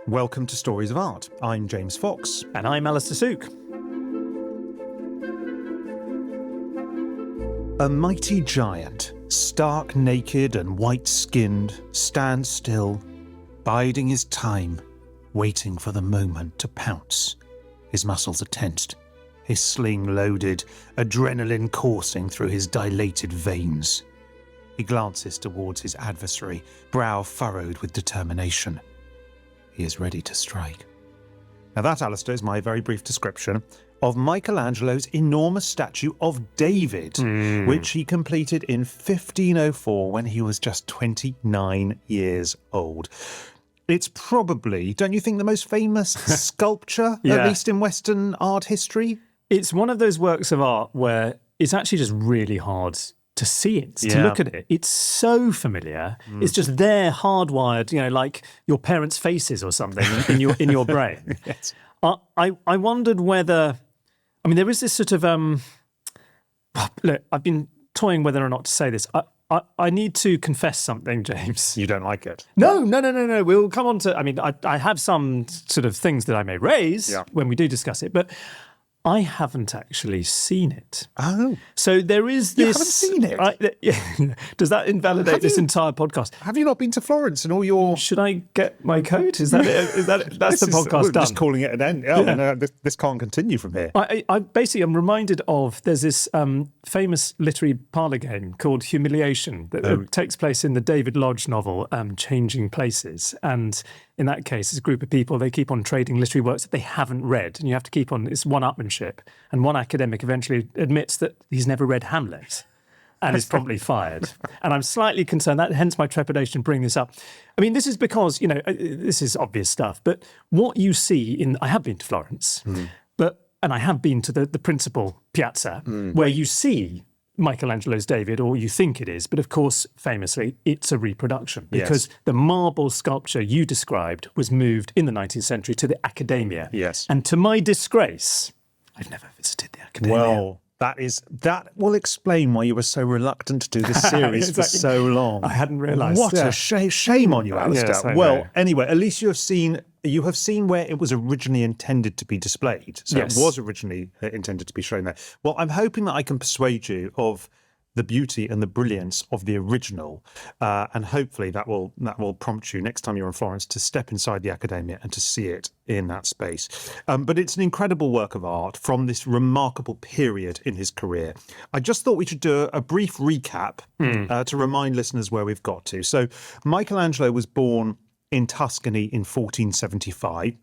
Welcome to Stories of Art. I'm James Fox. And I'm Alastair Sook. A mighty giant, stark naked and white-skinned, stands still, biding his time, waiting for the moment to pounce. His muscles are tensed, his sling loaded, adrenaline coursing through his dilated veins. He glances towards his adversary, brow furrowed with determination. He is ready to strike. Now that, Alastair, is my very brief description of Michelangelo's enormous statue of David, which he completed in 1504 when he was just 29 years old. It's probably, don't you think, the most famous sculpture, at least in Western art history? It's one of those works of art where it's actually just really hard to see it, to look at it. It's so familiar. It's just there, hardwired, like your parents' faces or something in your brain. Yes. I wondered whether, there is this sort of, look, I've been toying whether or not to say this. I need to confess something, James. You don't like it? No. We'll come on to, I have some sort of things that I may raise when we do discuss it, but I haven't actually seen it. Oh. So there is this... You haven't seen it? Does that invalidate this entire podcast? Have you not been to Florence and all your... Should I get my coat? Is that it? That's the podcast we're done. Just calling it an end. No, this can't continue from here. I basically am reminded of, there's this famous literary parlour game called Humiliation that takes place in the David Lodge novel, Changing Places. And in that case, it's a group of people, they keep on trading literary works that they haven't read. And you have to keep on, it's one-upmanship. And one academic eventually admits that he's never read Hamlet and is promptly fired. And I'm slightly concerned, hence my trepidation bringing this up. This is because, this is obvious stuff, but what you see I have been to Florence, and I have been to the principal piazza, where you see Michelangelo's David, or you think it is, but of course, famously, it's a reproduction because the marble sculpture you described was moved in the 19th century to the Accademia. Yes. And to my disgrace, I've never visited the Accademia. Well, that will explain why you were so reluctant to do this series for so long. I hadn't realised. What a shame on you, Alastair. Yes, anyway, at least you have seen where it was originally intended to be displayed. So it was originally intended to be shown there. Well, I'm hoping that I can persuade you of the beauty and the brilliance of the original, and hopefully that will prompt you next time you're in Florence to step inside the Accademia and to see it in that space. But it's an incredible work of art from this remarkable period in his career. I just thought we should do a brief recap to remind listeners where we've got to. So Michelangelo was born in Tuscany in 1475,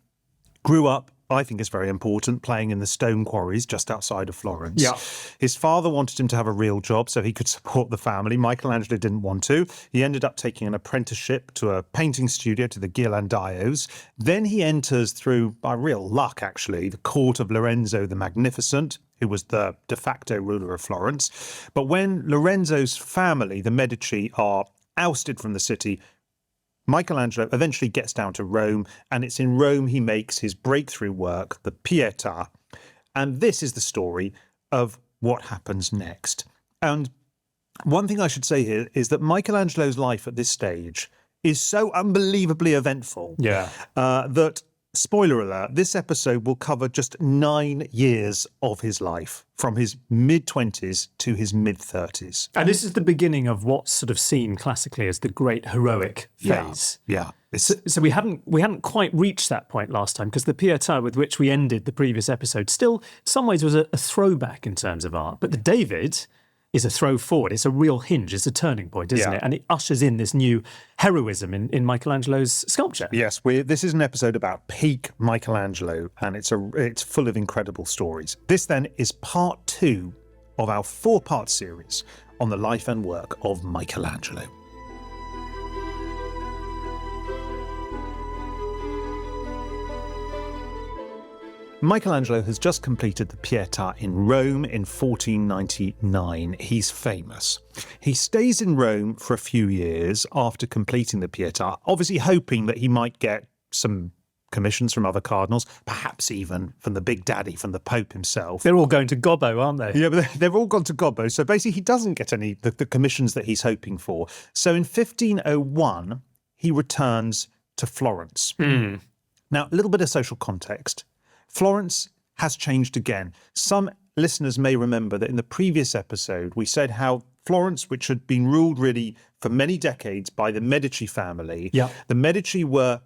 grew up, I think is very important, playing in the stone quarries just outside of Florence. Yeah. His father wanted him to have a real job so he could support the family. Michelangelo didn't want to. He ended up taking an apprenticeship to a painting studio, to the Ghirlandaio's. Then he enters, through, by real luck actually, the court of Lorenzo the Magnificent, who was the de facto ruler of Florence. But when Lorenzo's family, the Medici, are ousted from the city, Michelangelo eventually gets down to Rome, and it's in Rome he makes his breakthrough work, the Pietà. And this is the story of what happens next. And one thing I should say here is that Michelangelo's life at this stage is so unbelievably eventful that, spoiler alert, this episode will cover just 9 years of his life, from his mid-20s to his mid-30s. And this is the beginning of what's sort of seen classically as the great heroic phase. Yeah. So we hadn't quite reached that point last time, because the Pietà with which we ended the previous episode still, in some ways, was a throwback in terms of art. But the David is a throw forward. It's a real hinge. It's a turning point, isn't it? And it ushers in this new heroism in Michelangelo's sculpture. Yes, this is an episode about peak Michelangelo, and it's full of incredible stories. This then is part 2 of our 4-part series on the life and work of Michelangelo. Michelangelo has just completed the Pietà in Rome in 1499. He's famous. He stays in Rome for a few years after completing the Pietà, obviously hoping that he might get some commissions from other cardinals, perhaps even from the big daddy, from the Pope himself. They're all going to Gobbo, aren't they? Yeah, but they've all gone to Gobbo. So basically he doesn't get any the commissions that he's hoping for. So in 1501, he returns to Florence. Now, a little bit of social context. Florence has changed again. Some listeners may remember that in the previous episode, we said how Florence, which had been ruled really for many decades by the Medici family, the Medici were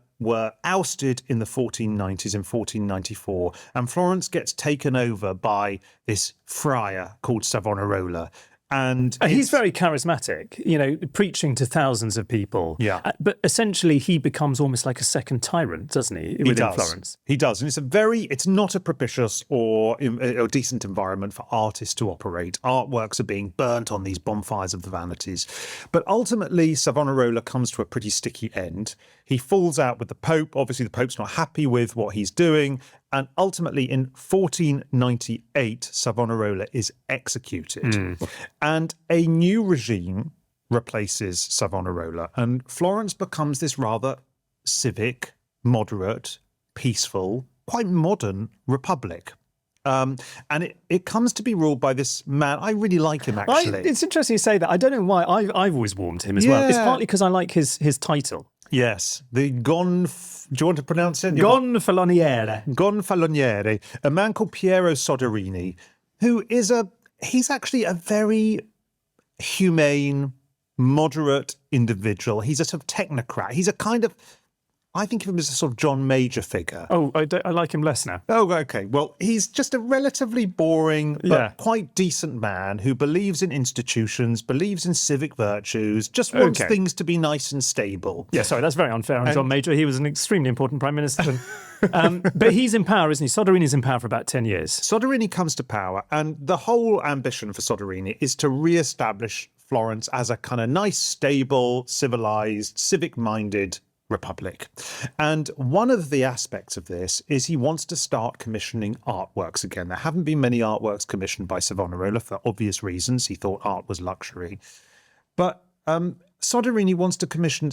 ousted in the 1490s in 1494, and Florence gets taken over by this friar called Savonarola. And he's very charismatic, preaching to thousands of people. Yeah. But essentially, he becomes almost like a second tyrant, doesn't he, within Florence? He does. And it's not a propitious or decent environment for artists to operate. Artworks are being burnt on these bonfires of the vanities. But ultimately, Savonarola comes to a pretty sticky end. He falls out with the Pope. Obviously, the Pope's not happy with what he's doing. And ultimately, in 1498, Savonarola is executed. And a new regime replaces Savonarola. And Florence becomes this rather civic, moderate, peaceful, quite modern republic. And it comes to be ruled by this man. I really like him, actually. It's interesting you say that. I don't know why. I've always warmed him as well. It's partly because I like his title. Yes, the do you want to pronounce it? Gonfaloniere. A man called Piero Soderini, who he's actually a very humane, moderate individual. He's a sort of technocrat. He's a kind of, I think of him as a sort of John Major figure. Oh, I like him less now. Oh, okay. Well, he's just a relatively boring but quite decent man who believes in institutions, believes in civic virtues, just wants things to be nice and stable. Yeah, sorry, that's very unfair on John Major. He was an extremely important prime minister. But he's in power, isn't he? Soderini's in power for about 10 years. Soderini comes to power, and the whole ambition for Soderini is to re-establish Florence as a kind of nice, stable, civilized, civic-minded republic. And one of the aspects of this is he wants to start commissioning artworks again. There haven't been many artworks commissioned by Savonarola for obvious reasons. He thought art was luxury. But Soderini wants to commission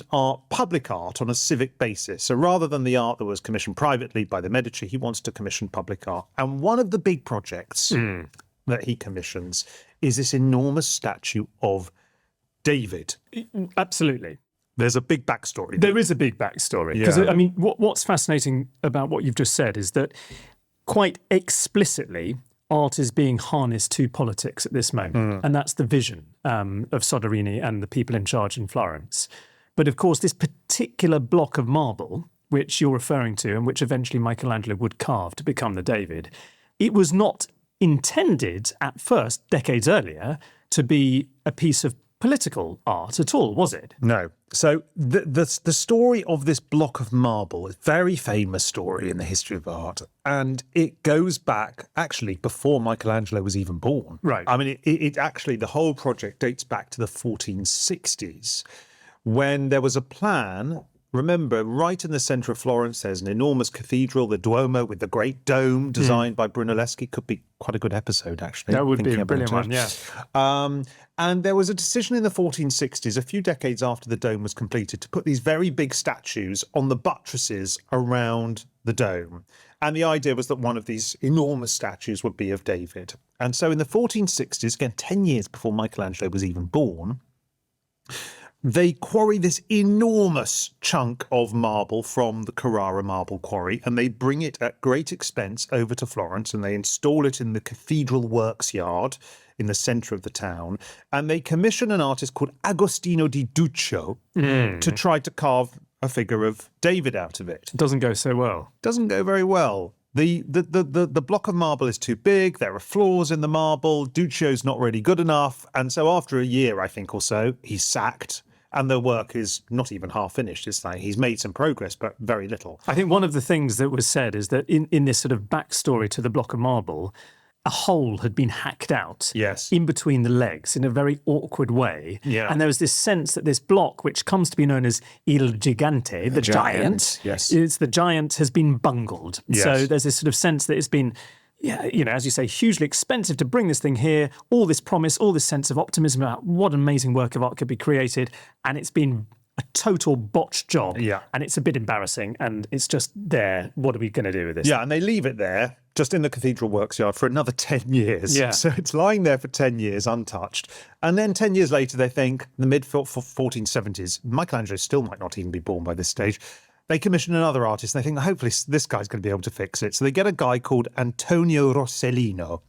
public art on a civic basis. So rather than the art that was commissioned privately by the Medici, he wants to commission public art. And one of the big projects that he commissions is this enormous statue of David. Absolutely. There's a big backstory. There is a big backstory. Because, I mean, what's fascinating about what you've just said is that quite explicitly, art is being harnessed to politics at this moment. And that's the vision of Soderini and the people in charge in Florence. But of course, this particular block of marble, which you're referring to and which eventually Michelangelo would carve to become the David, it was not intended at first, decades earlier, to be a piece of political art at all, was it? No. So the story of this block of marble is a very famous story in the history of art, and it goes back actually before Michelangelo was even born. Right. I mean, it actually, the whole project dates back to the 1460s when there was a plan. Remember, right in the centre of Florence, there's an enormous cathedral, the Duomo, with the great dome designed by Brunelleschi. Could be quite a good episode, actually. That would be a brilliant one, yeah. And there was a decision in the 1460s, a few decades after the dome was completed, to put these very big statues on the buttresses around the dome. And the idea was that one of these enormous statues would be of David. And so in the 1460s, again, 10 years before Michelangelo was even born, they quarry this enormous chunk of marble from the Carrara marble quarry, and they bring it at great expense over to Florence, and they install it in the cathedral works yard in the centre of the town. And they commission an artist called Agostino di Duccio to try to carve a figure of David out of it. It doesn't go so well. Doesn't go very well. The block of marble is too big. There are flaws in the marble. Duccio's not really good enough. And so after a year, I think, or so, he's sacked. And the work is not even half finished. It's like he's made some progress, but very little. I think one of the things that was said is that in this sort of backstory to the block of marble, a hole had been hacked out in between the legs in a very awkward way. Yeah. And there was this sense that this block, which comes to be known as Il Gigante, the giant, it's the giant has been bungled. Yes. So there's this sort of sense that it's been, as you say, hugely expensive to bring this thing here, all this promise, all this sense of optimism about what an amazing work of art could be created, and it's been a total botched job. Yeah. And it's a bit embarrassing, and it's just there. What are we going to do with this? Yeah, and they leave it there, just in the cathedral works yard, for another 10 years. Yeah. So it's lying there for 10 years, untouched. And then 10 years later, they think, the mid-1470s, Michelangelo still might not even be born by this stage, they commission another artist and they think, hopefully this guy's going to be able to fix it. So they get a guy called Antonio Rossellino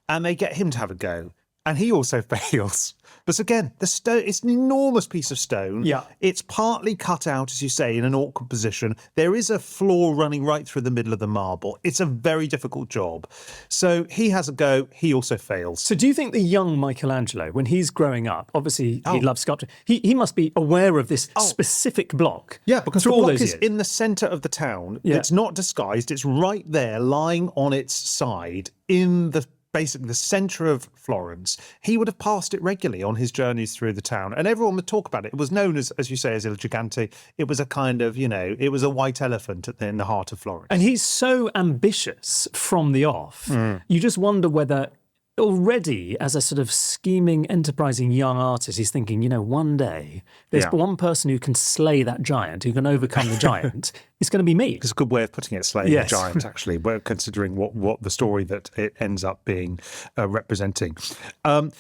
and they get him to have a go. And he also fails. But again, the stone, it's an enormous piece of stone. Yeah. It's partly cut out, as you say, in an awkward position. There is a floor running right through the middle of the marble. It's a very difficult job. So he has a go. He also fails. So do you think the young Michelangelo, when he's growing up, obviously he loves sculpture, he must be aware of this specific block? Yeah, because the all block those is years? in the centre of the town. Yeah. It's not disguised. It's right there, lying on its side in basically the centre of Florence. He would have passed it regularly on his journeys through the town, and everyone would talk about it. It was known as you say, as Il Gigante. It was a kind of, it was a white elephant in the heart of Florence. And he's so ambitious from the off. You just wonder whether already, as a sort of scheming, enterprising young artist, he's thinking, one day there's one person who can slay that giant, who can overcome the giant. It's going to be me. It's a good way of putting it, slaying a giant, actually, considering what the story that it ends up being representing. And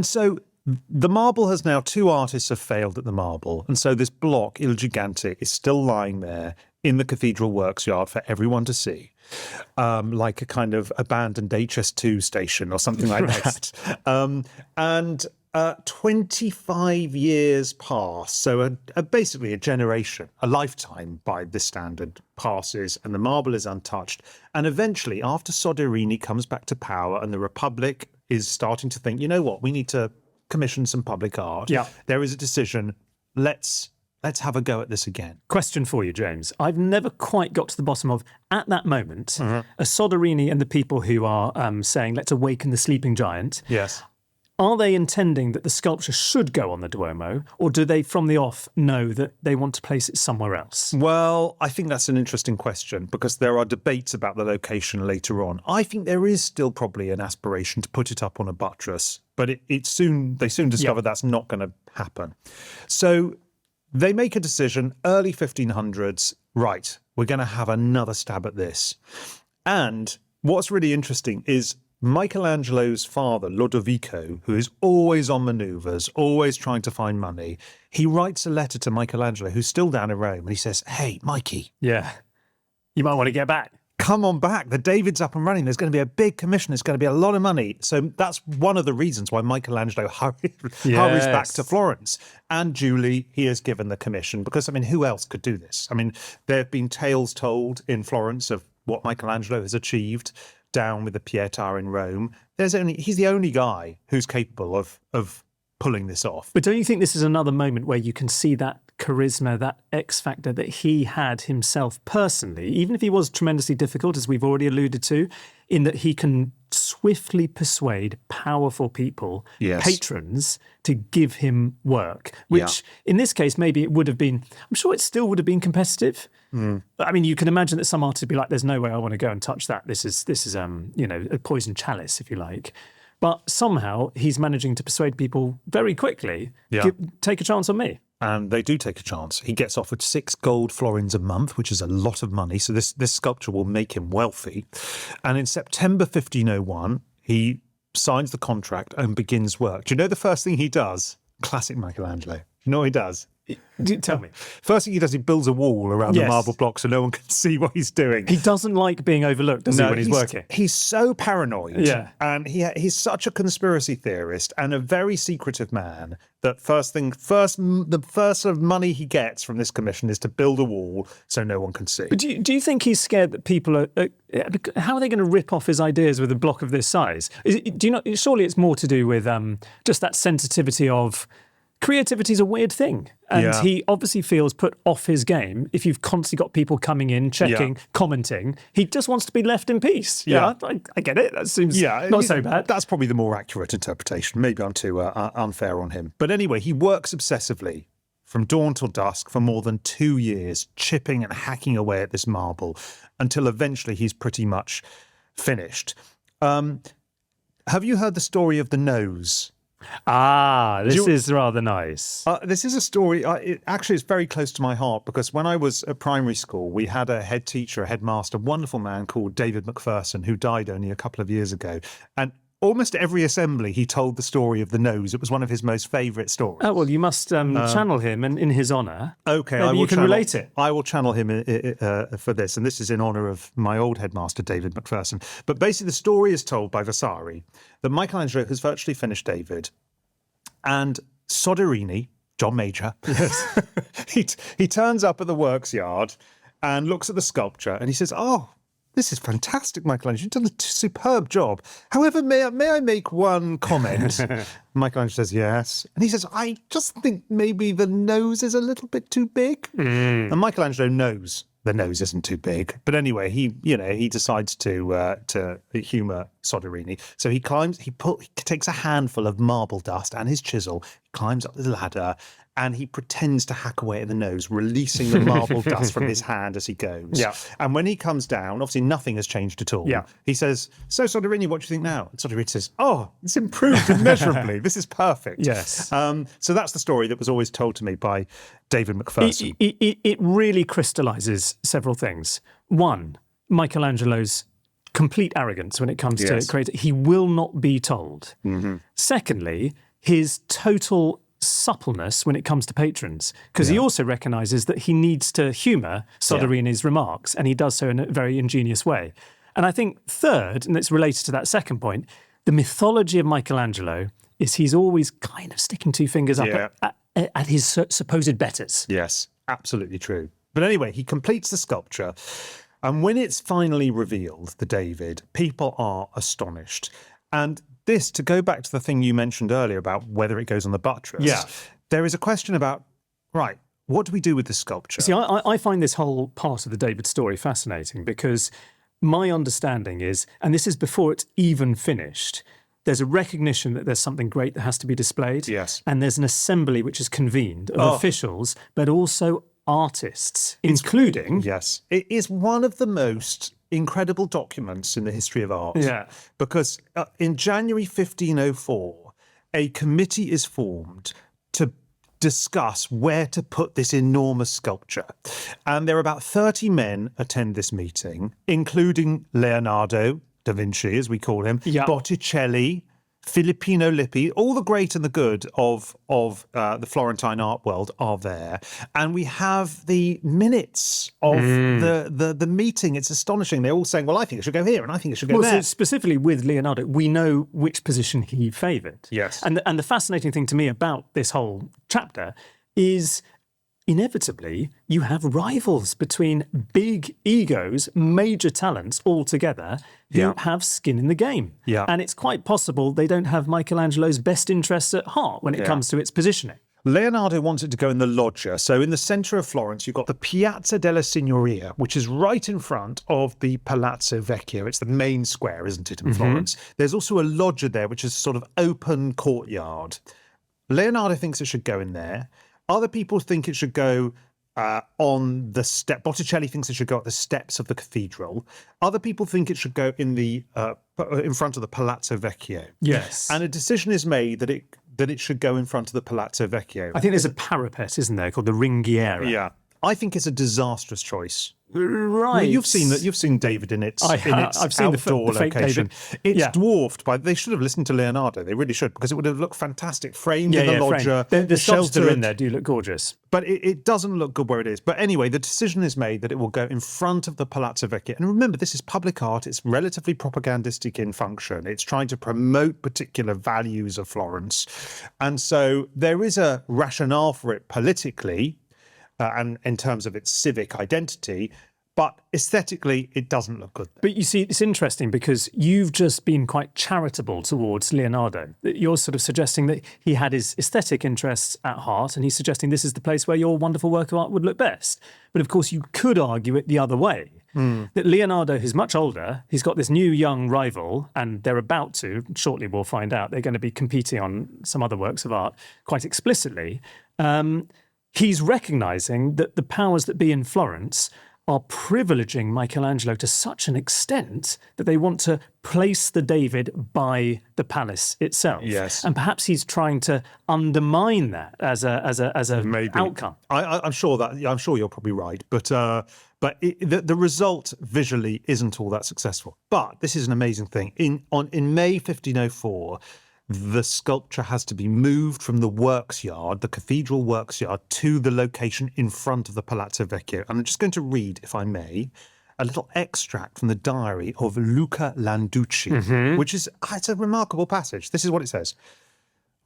so the marble has now, two artists have failed at the marble. And so this block, Il Gigante, is still lying there in the cathedral works yard for everyone to see. Like a kind of abandoned HS2 station or something like that. And 25 years pass, so basically a generation, a lifetime by this standard passes, and the marble is untouched. And eventually, after Soderini comes back to power and the Republic is starting to think, we need to commission some public art. Yeah. There is a decision, let's have a go at this again. Question for you, James. I've never quite got to the bottom of, at that moment, a Soderini and the people who are saying, let's awaken the sleeping giant. Yes. Are they intending that the sculpture should go on the Duomo, or do they, from the off, know that they want to place it somewhere else? Well, I think that's an interesting question because there are debates about the location later on. I think there is still probably an aspiration to put it up on a buttress, but they soon discover that's not going to happen. So they make a decision, early 1500s, right, we're going to have another stab at this. And what's really interesting is Michelangelo's father, Lodovico, who is always on manoeuvres, always trying to find money, he writes a letter to Michelangelo, who's still down in Rome, and he says, hey, Mikey. Yeah, you might want to get back. Come on back. The David's up and running. There's going to be a big commission. There's going to be a lot of money. So that's one of the reasons why Michelangelo hurries back to Florence. And duly, he is given the commission because, who else could do this? There have been tales told in Florence of what Michelangelo has achieved down with the Pietà in Rome. He's the only guy who's capable of pulling this off. But don't you think this is another moment where you can see that charisma, that X factor that he had himself personally, even if he was tremendously difficult, as we've already alluded to, in that he can swiftly persuade powerful people, patrons, to give him work, which in this case, maybe it would have been, I'm sure it still would have been competitive. You can imagine that some artists would be like, there's no way I want to go and touch that. This is a poison chalice, if you like. But somehow he's managing to persuade people very quickly, take a chance on me. And they do take a chance. He gets offered 6 gold florins a month, which is a lot of money. So this sculpture will make him wealthy. And in September 1501, he signs the contract and begins work. Do you know the first thing he does? Classic Michelangelo. You know what he does? Tell me. First thing he does, he builds a wall around the marble block so no one can see what he's doing. He doesn't like being overlooked, does he, when he's working? He's so paranoid. Yeah. And he's such a conspiracy theorist and a very secretive man that the first sort of money he gets from this commission is to build a wall so no one can see. But do you think he's scared that people are... how are they going to rip off his ideas with a block of this size? Surely it's more to do with just that sensitivity of... Creativity is a weird thing. And he obviously feels put off his game if you've constantly got people coming in, checking, commenting. He just wants to be left in peace. Yeah, I get it. That seems not so bad. That's probably the more accurate interpretation. Maybe I'm too unfair on him. But anyway, he works obsessively from dawn till dusk for more than 2 years, chipping and hacking away at this marble until eventually he's pretty much finished. Have you heard the story of the nose? This is rather nice. This is a story, it's very close to my heart because when I was at primary school, we had a head teacher, a headmaster, a wonderful man called David Macpherson, who died only a couple of years ago. And almost every assembly, he told the story of the nose. It was one of his most favourite stories. Oh, well, you must channel him in his honour. Okay, Maybe you can relate it. I will channel him for this, and this is in honour of my old headmaster, David Macpherson. But basically, the story is told by Vasari that Michelangelo has virtually finished David, and Soderini, John Major, yes. he turns up at the works yard and looks at the sculpture, and he says, "Oh, this is fantastic, Michelangelo. You've done a superb job. However, may I make one comment?" Michelangelo says, "Yes." And he says, "I just think maybe the nose is a little bit too big." And Michelangelo knows the nose isn't too big. But anyway, he decides to humour Soderini. So he takes a handful of marble dust and his chisel, climbs up the ladder, and he pretends to hack away at the nose, releasing the marble dust from his hand as he goes. Yeah. And when he comes down, obviously nothing has changed at all. Yeah. He says, "So, Soderini, what do you think now?" And Soderini says, "Oh, it's improved immeasurably. This is perfect." Yes. So that's the story that was always told to me by David Macpherson. It really crystallises several things. One, Michelangelo's complete arrogance when it comes to creating. He will not be told. Mm-hmm. Secondly, his total suppleness when it comes to patrons, because he also recognises that he needs to humour Soderini's remarks, and he does so in a very ingenious way. And I think third, and it's related to that second point, the mythology of Michelangelo is he's always kind of sticking two fingers up at his supposed betters. Yes, absolutely true. But anyway, he completes the sculpture, and when it's finally revealed, the David, people are astonished. And this, to go back to the thing you mentioned earlier about whether it goes on the buttress, there is a question about, right, what do we do with the sculpture? See, I find this whole part of the David story fascinating because my understanding is, and this is before it's even finished, there's a recognition that there's something great that has to be displayed. Yes. And there's an assembly which is convened of officials, but also artists, including... Yes. It is one of the most incredible documents in the history of art. Yeah. Because in January 1504, a committee is formed to discuss where to put this enormous sculpture. And there are about 30 men attend this meeting, including Leonardo da Vinci, as we call him, Botticelli, Filippino Lippi, all the great and the good of the Florentine art world are there. And we have the minutes of the meeting. It's astonishing. They're all saying, well, I think it should go here and I think it should go there. So specifically with Leonardo, we know which position he favoured. Yes. And the fascinating thing to me about this whole chapter is inevitably you have rivals between big egos, major talents all together who have skin in the game. Yeah. And it's quite possible they don't have Michelangelo's best interests at heart when it comes to its positioning. Leonardo wants it to go in the loggia. So in the centre of Florence, you've got the Piazza della Signoria, which is right in front of the Palazzo Vecchio. It's the main square, isn't it, in Florence? There's also a loggia there, which is sort of open courtyard. Leonardo thinks it should go in there. Other people think it should go on the step. Botticelli thinks it should go at the steps of the cathedral. Other people think it should go in front of the Palazzo Vecchio. Yes. And a decision is made that it should go in front of the Palazzo Vecchio. I think there's a parapet, isn't there, called the Ringhiera. Yeah. I think it's a disastrous choice. Right. Well, you've seen David in its I've seen outdoor the fake location. David. It's dwarfed by. They should have listened to Leonardo. They really should, because it would have looked fantastic, framed in the loggia. The shelves that are in there do look gorgeous. But it doesn't look good where it is. But anyway, the decision is made that it will go in front of the Palazzo Vecchio. And remember, this is public art. It's relatively propagandistic in function. It's trying to promote particular values of Florence. And so there is a rationale for it politically, and in terms of its civic identity, but aesthetically, it doesn't look good. But you see, it's interesting because you've just been quite charitable towards Leonardo. You're sort of suggesting that he had his aesthetic interests at heart, and he's suggesting this is the place where your wonderful work of art would look best. But of course, you could argue it the other way. That Leonardo is much older, he's got this new young rival, and they're about to, shortly we'll find out, they're going to be competing on some other works of art quite explicitly. He's recognising that the powers that be in Florence are privileging Michelangelo to such an extent that they want to place the David by the palace itself. Yes. And perhaps he's trying to undermine that as a Maybe. outcome. I'm sure you're probably right, but the result visually isn't all that successful. But this is an amazing thing. In May 1504, the sculpture has to be moved from the works yard, the cathedral works yard, to the location in front of the Palazzo Vecchio. And I'm just going to read, if I may, a little extract from the diary of Luca Landucci, which is it's a remarkable passage. This is what it says.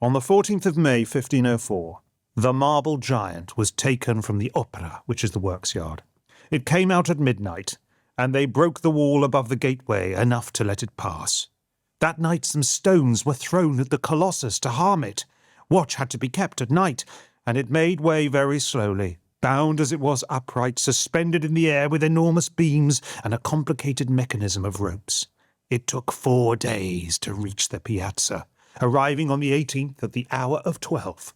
On the 14th of May, 1504, the marble giant was taken from the Opera, which is the works yard. It came out at midnight, and they broke the wall above the gateway enough to let it pass. That night some stones were thrown at the Colossus to harm it. Watch had to be kept at night, and it made way very slowly, bound as it was upright, suspended in the air with enormous beams and a complicated mechanism of ropes. It took 4 days to reach the piazza, arriving on the 18th at the hour of 12.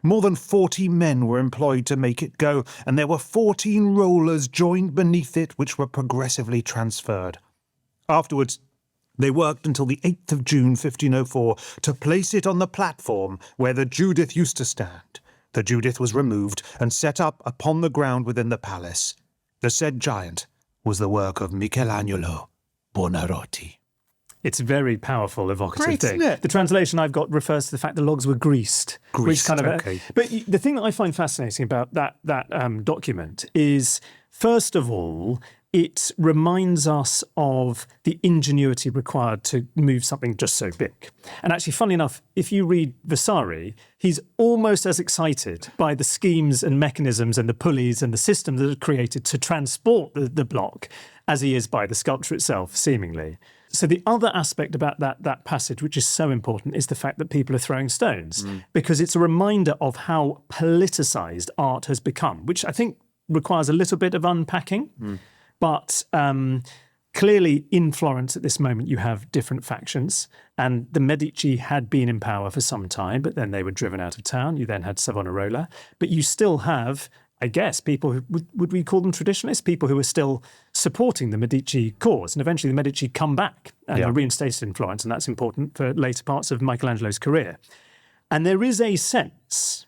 More than 40 men were employed to make it go, and there were 14 rollers joined beneath it which were progressively transferred. Afterwards, they worked until the 8th of June 1504 to place it on the platform where the Judith used to stand. The Judith was removed and set up upon the ground within the palace. The said giant was the work of Michelangelo Buonarroti. It's very powerful, evocative Great, thing. isn't it? The translation I've got refers to the fact the logs were greased. Okay. But the thing that I find fascinating about that document is, first of all, it reminds us of the ingenuity required to move something just so big. And actually, funnily enough, if you read Vasari, he's almost as excited by the schemes and mechanisms and the pulleys and the system that are created to transport the block as he is by the sculpture itself, seemingly. So the other aspect about that passage, which is so important, is the fact that people are throwing stones, because it's a reminder of how politicised art has become, which I think requires a little bit of unpacking. But clearly in Florence at this moment, you have different factions, and the Medici had been in power for some time, but then they were driven out of town. You then had Savonarola, but you still have, I guess, people who, would we call them traditionalists? People who are still supporting the Medici cause. And eventually the Medici come back and are reinstated in Florence, and that's important for later parts of Michelangelo's career. And there is a sense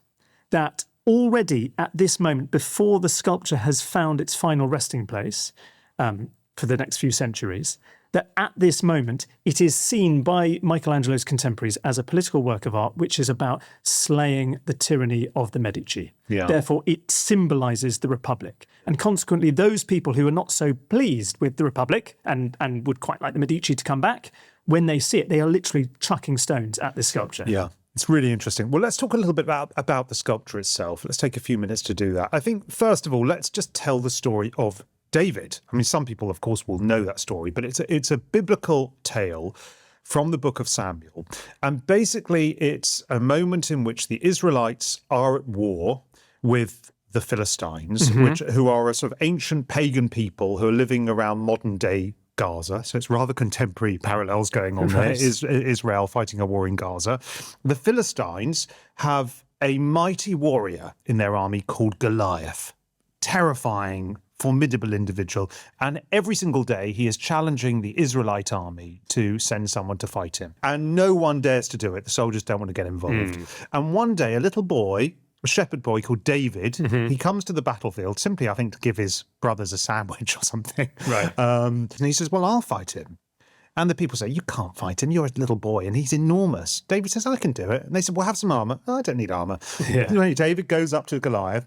that already at this moment, before the sculpture has found its final resting place for the next few centuries, that at this moment it is seen by Michelangelo's contemporaries as a political work of art which is about slaying the tyranny of the Medici. Therefore, it symbolises the Republic. And consequently, those people who are not so pleased with the Republic and would quite like the Medici to come back, when they see it, they are literally chucking stones at this sculpture. Yeah. It's really interesting. Well, let's talk a little bit about the sculpture itself. Let's take a few minutes to do that. I think, first of all, let's just tell the story of David. I mean, some people, of course, will know that story, but it's a biblical tale from the book of Samuel. And basically, it's a moment in which the Israelites are at war with the Philistines, who are a sort of ancient pagan people who are living around modern-day Gaza, so it's rather contemporary parallels going on there. Israel fighting a war in Gaza. The Philistines have a mighty warrior in their army called Goliath. Terrifying, formidable individual. And every single day he is challenging the Israelite army to send someone to fight him. And no one dares to do it. The soldiers don't want to get involved. And one day a little boy, a shepherd boy called David, he comes to the battlefield simply, I think, to give his brothers a sandwich or something. Right. And he says, well, I'll fight him. And the people say, you can't fight him. You're a little boy and he's enormous. David says, I can do it. And they said, well, have some armour. Oh, I don't need armour. Anyway, David goes up to Goliath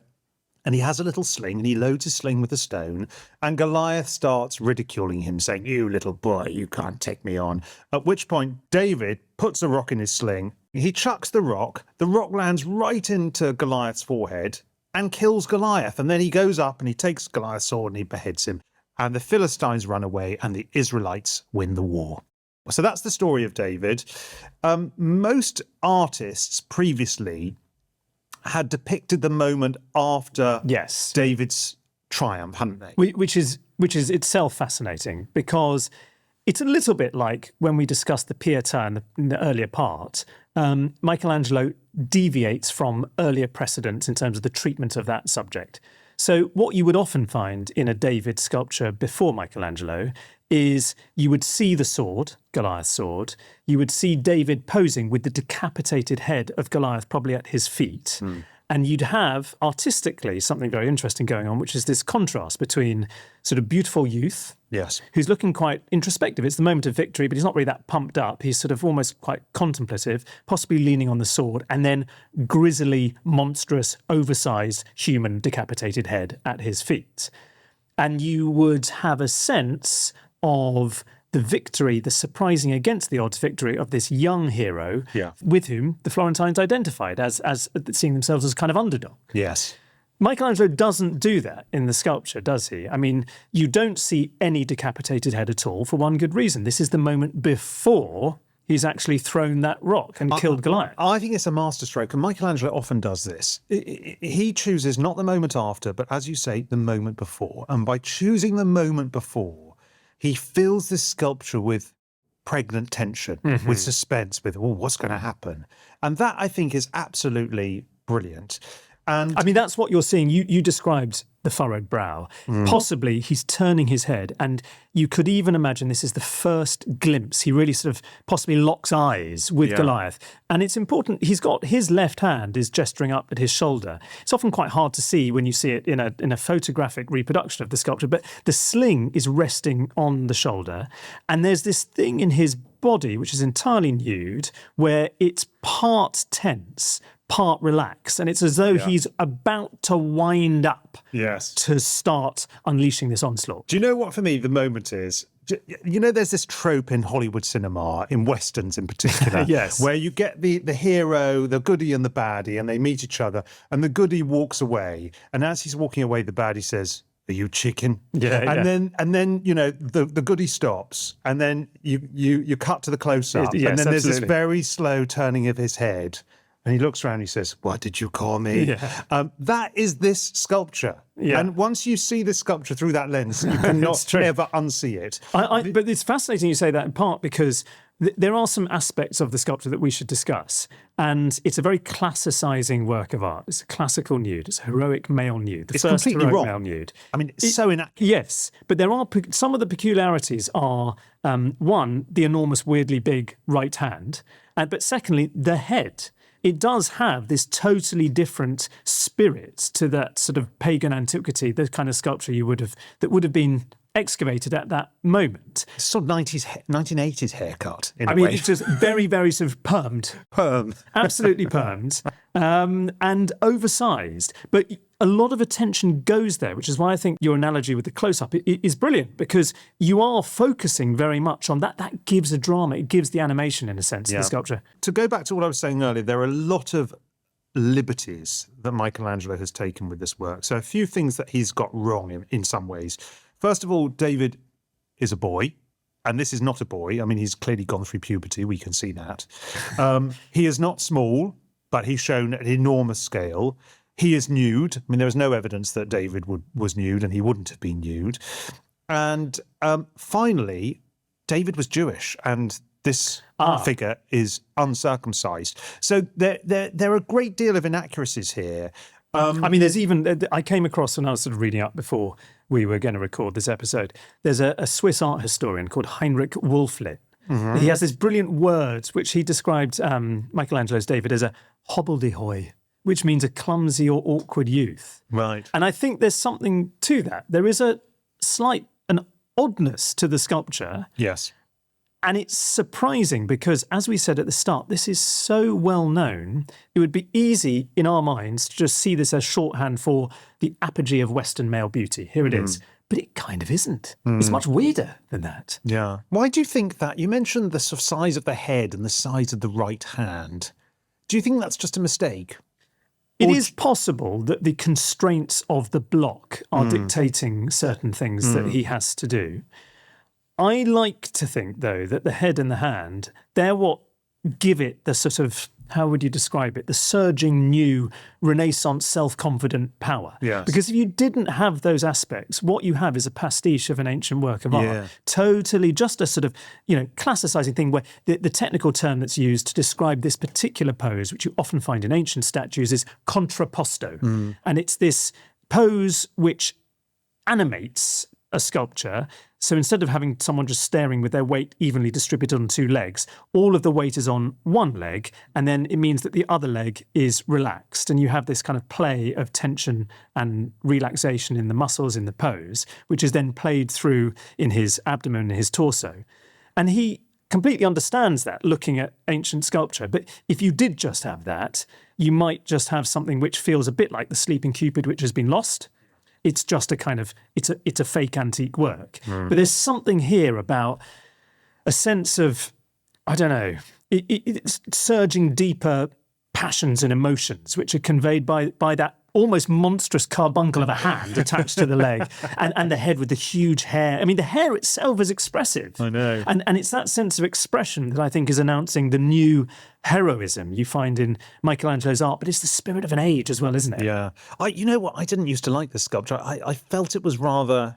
and he has a little sling and he loads his sling with a stone. And Goliath starts ridiculing him, saying, you little boy, you can't take me on. At which point, David puts a rock in his sling. He chucks the rock lands right into Goliath's forehead and kills Goliath. And then he goes up and he takes Goliath's sword and he beheads him. And the Philistines run away and the Israelites win the war. So that's the story of David. Most artists previously had depicted the moment after David's triumph, hadn't they? Which is itself fascinating, because it's a little bit like when we discussed the Pietà in the earlier part. Michelangelo deviates from earlier precedents in terms of the treatment of that subject. So what you would often find in a David sculpture before Michelangelo is you would see the sword, Goliath's sword. You would see David posing with the decapitated head of Goliath probably at his feet. And you'd have, artistically, something very interesting going on, which is this contrast between sort of beautiful youth, Yes. who's looking quite introspective. It's the moment of victory, but he's not really that pumped up. He's sort of almost quite contemplative, possibly leaning on the sword, and then grisly, monstrous, oversized human decapitated head at his feet. And you would have a sense of the victory, the surprising against the odds victory of this young hero with whom the Florentines identified as seeing themselves as kind of underdog. Yes. Michelangelo doesn't do that in the sculpture, does he? I mean, you don't see any decapitated head at all for one good reason. This is the moment before he's actually thrown that rock and killed Goliath. I think it's a masterstroke, and Michelangelo often does this. He chooses not the moment after, but as you say, the moment before. And by choosing the moment before, he fills this sculpture with pregnant tension, with suspense, with, what's going to happen? And that, I think, is absolutely brilliant. And I mean, that's what you're seeing. You described the furrowed brow. Possibly he's turning his head, and you could even imagine this is the first glimpse. He really sort of possibly locks eyes with Goliath. And it's important, he's got his left hand is gesturing up at his shoulder. It's often quite hard to see when you see it in a photographic reproduction of the sculpture, but the sling is resting on the shoulder. And there's this thing in his body, which is entirely nude, where it's part tense, part relaxed, and it's as though he's about to wind up to start unleashing this onslaught. do you know what, for me, the moment is? You know, there's this trope in Hollywood cinema, in Westerns in particular, where you get the hero, the goodie and the baddie, and they meet each other, and the goodie walks away, and as he's walking away, the baddie says, "Are you chicken?" And then you know the goodie stops, and then you cut to the close up, and then there's this very slow turning of his head, and he looks around and he says, "What did you call me?" That is this sculpture. And once you see this sculpture through that lens, you cannot ever unsee it. But it's fascinating you say that, in part because there are some aspects of the sculpture that we should discuss. And it's a very classicizing work of art. It's a classical nude. It's a heroic male nude. The It's first completely heroic wrong. male nude. I mean, it's so inaccurate. Yes, but there are some of the peculiarities are, one, the enormous, weirdly big right hand, but secondly, the head. It does have this totally different spirit to that sort of pagan antiquity, the kind of sculpture that would have been excavated at that moment. It's sort of 1980s haircut, in a I mean, way. it's just very, very sort of permed. Absolutely permed. And oversized. But a lot of attention goes there, which is why I think your analogy with the close-up is brilliant, because you are focusing very much on that. That gives a drama. It gives the animation, in a sense, to the sculpture. To go back to what I was saying earlier, there are a lot of liberties that Michelangelo has taken with this work. So a few things that he's got wrong in some ways. First of all, David is a boy, and this is not a boy. I mean, he's clearly gone through puberty. We can see that. He is not small, but he's shown at an enormous scale. He is nude. I mean, there is no evidence that David was nude, and he wouldn't have been nude. And finally, David was Jewish, and this figure is uncircumcised. So there are a great deal of inaccuracies here. I mean, there's even, I came across when I was sort of reading up before we were going to record this episode, there's a Swiss art historian called Heinrich Wulflit. He has this brilliant words which he described Michelangelo's David as a hobbledehoy, which means a clumsy or awkward youth. Right. And I think there's something to that. There is an oddness to the sculpture. Yes. And it's surprising because, as we said at the start, this is so well known, it would be easy in our minds to just see this as shorthand for the apogee of Western male beauty. Here it is. But it kind of isn't. It's much weirder than that. Yeah. Why do you think that? You mentioned the sort of size of the head and the size of the right hand. Do you think that's just a mistake? It is possible that the constraints of the block are dictating certain things that he has to do. I like to think, though, that the head and the hand, they're what give it the sort of, how would you describe it, the surging new Renaissance self-confident power. Yes. Because if you didn't have those aspects, what you have is a pastiche of an ancient work of art. Totally just a sort of, classicizing thing where the technical term that's used to describe this particular pose, which you often find in ancient statues, is contrapposto. And it's this pose which animates a sculpture. So instead of having someone just staring with their weight evenly distributed on two legs, all of the weight is on one leg, and then it means that the other leg is relaxed. And you have this kind of play of tension and relaxation in the muscles in the pose, which is then played through in his abdomen and his torso. And he completely understands that looking at ancient sculpture. But if you did just have that, you might just have something which feels a bit like the Sleeping Cupid, which has been lost. It's just a kind of, it's a fake antique work. But there's something here about a sense of, I don't know, it's surging deeper passions and emotions, which are conveyed by that almost monstrous carbuncle of a hand attached to the leg, and the head with the huge hair. I mean, the hair itself is expressive. I know. And it's that sense of expression that I think is announcing the new heroism you find in Michelangelo's art, but it's the spirit of an age as well, isn't it? Yeah. You know what? I didn't used to like this sculpture. I felt it was rather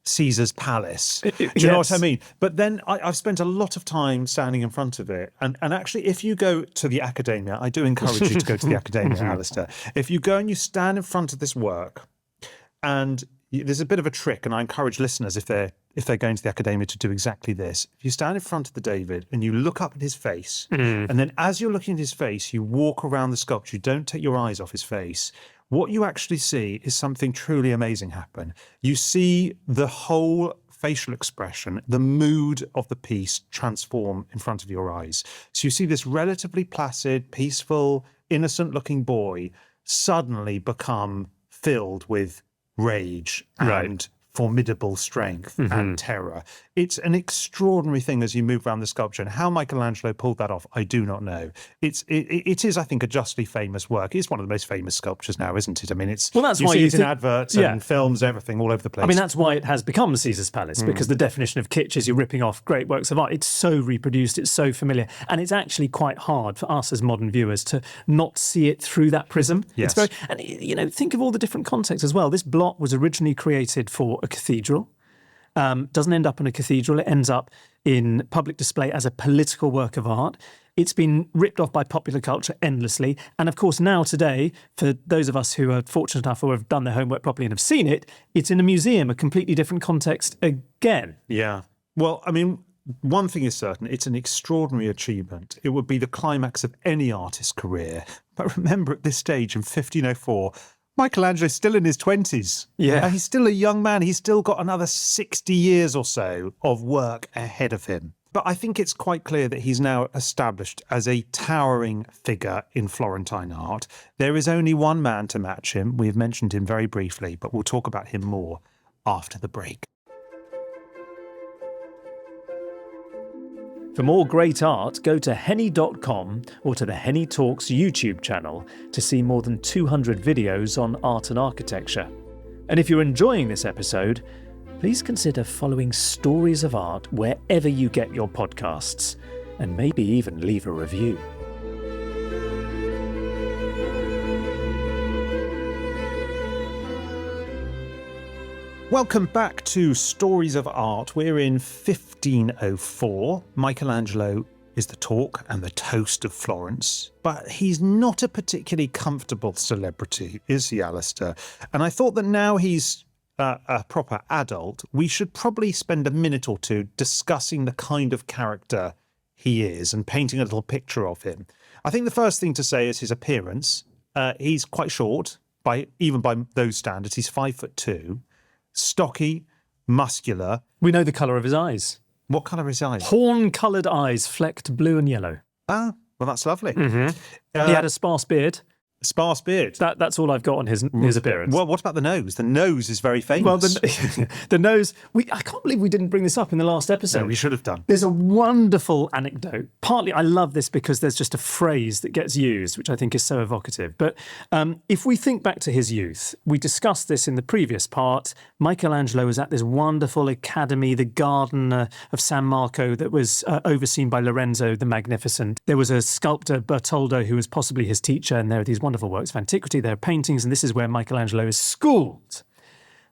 Caesar's palace. Do you know what I mean? But then I've spent a lot of time standing in front of it. And actually, if you go to the Accademia, I do encourage you to go to the Accademia, Alastair. If you go and you stand in front of this work, and there's a bit of a trick, and I encourage listeners, if they're going to the Accademia, to do exactly this. If you stand in front of the David and you look up at his face, and then as you're looking at his face, you walk around the sculpture, you don't take your eyes off his face, what you actually see is something truly amazing happen. You see the whole facial expression, the mood of the piece transform in front of your eyes. So you see this relatively placid, peaceful, innocent-looking boy suddenly become filled with rage and formidable strength and terror. It's an extraordinary thing as you move around the sculpture, and how Michelangelo pulled that off, I do not know. It is, I think, a justly famous work. It's one of the most famous sculptures now, isn't it? I mean, it's that's you why see you it in think, adverts and films, everything, all over the place. I mean, that's why it has become Caesar's Palace, because the definition of kitsch is you're ripping off great works of art. It's so reproduced, it's so familiar, and it's actually quite hard for us as modern viewers to not see it through that prism. Yes. And you know, think of all the different contexts as well. This block was originally created for a cathedral. Doesn't end up in a cathedral. It ends up in public display as a political work of art. It's been ripped off by popular culture endlessly. And of course, now today, for those of us who are fortunate enough or have done their homework properly and have seen it, it's in a museum, a completely different context again. Yeah. Well, I mean, one thing is certain, it's an extraordinary achievement. It would be the climax of any artist's career. But remember, at this stage in 1504, Michelangelo's still in his 20s. Yeah. He's still a young man. He's still got another 60 years or so of work ahead of him. But I think it's quite clear that he's now established as a towering figure in Florentine art. There is only one man to match him. We've mentioned him very briefly, but we'll talk about him more after the break. For more great art, go to HENI.com or to the HENI Talks YouTube channel to see more than 200 videos on art and architecture. And if you're enjoying this episode, please consider following Stories of Art wherever you get your podcasts, and maybe even leave a review. Welcome back to Stories of Art. We're in 1504. Michelangelo is the talk and the toast of Florence, but he's not a particularly comfortable celebrity, is he, Alastair? And I thought that now he's a proper adult, we should probably spend a minute or two discussing the kind of character he is and painting a little picture of him. I think the first thing to say is his appearance. He's quite short, even by those standards. He's 5'2". Stocky, muscular. We know the colour of his eyes. What colour are his eyes? Horn-coloured eyes, flecked blue and yellow. Ah, well, that's lovely. He had a sparse beard. Sparse beard. That's all I've got on his appearance. Well, what about the nose? The nose is very famous. Well, the nose... I can't believe we didn't bring this up in the last episode. No, we should have done. There's a wonderful anecdote. Partly, I love this because there's just a phrase that gets used, which I think is so evocative. But if we think back to his youth, we discussed this in the previous part. Michelangelo was at this wonderful academy, the Garden of San Marco, that was overseen by Lorenzo the Magnificent. There was a sculptor, Bertoldo, who was possibly his teacher, and there are these wonderful works of antiquity, there are paintings, and this is where Michelangelo is schooled.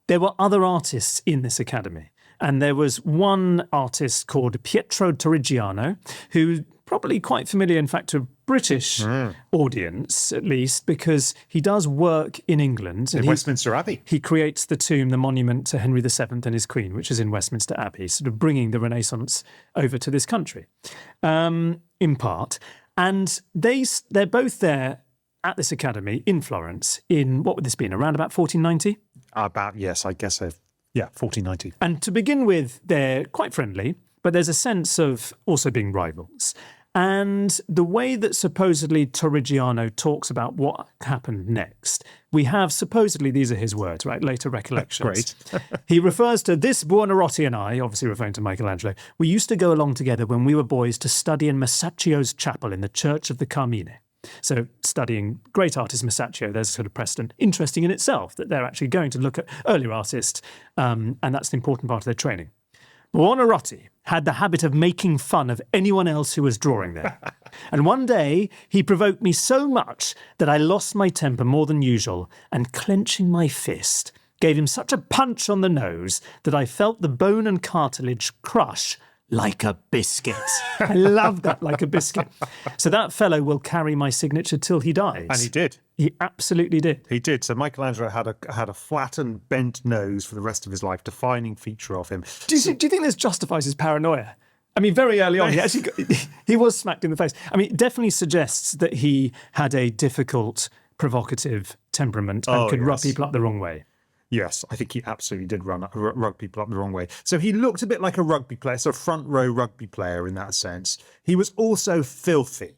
There were other artists in this academy, and there was one artist called Pietro Torrigiano, who probably quite familiar, in fact, to a British audience, at least, because he does work in England. In Westminster Abbey. He creates the tomb, the monument to Henry VII and his Queen, which is in Westminster Abbey, sort of bringing the Renaissance over to this country, in part. And they're both there at this academy in Florence in, what would this be, around about 1490? Yes, I guess so. Yeah, 1490. And to begin with, they're quite friendly, but there's a sense of also being rivals. And the way that supposedly Torrigiano talks about what happened next, we have supposedly, these are his words, right, later recollections. Great. He refers to this Buonarroti and I, obviously referring to Michelangelo, we used to go along together when we were boys to study in Masaccio's chapel in the Church of the Carmine. So studying great artist Masaccio, there's a sort of precedent. Interesting in itself that they're actually going to look at earlier artists, and that's an important part of their training. Buonarroti had the habit of making fun of anyone else who was drawing there. And one day he provoked me so much that I lost my temper more than usual and, clenching my fist, gave him such a punch on the nose that I felt the bone and cartilage crush like a biscuit. I love that, like a biscuit. So that fellow will carry my signature till he dies. And he did. He absolutely did. He did. So Michelangelo had a flattened, bent nose for the rest of his life, defining feature of him. Do you think this justifies his paranoia? I mean, very early on, he was smacked in the face. I mean, it definitely suggests that he had a difficult, provocative temperament and could rub people up the wrong way. Yes, I think he absolutely did rug people up the wrong way. So he looked a bit like a rugby player, so a front row rugby player in that sense. He was also filthy.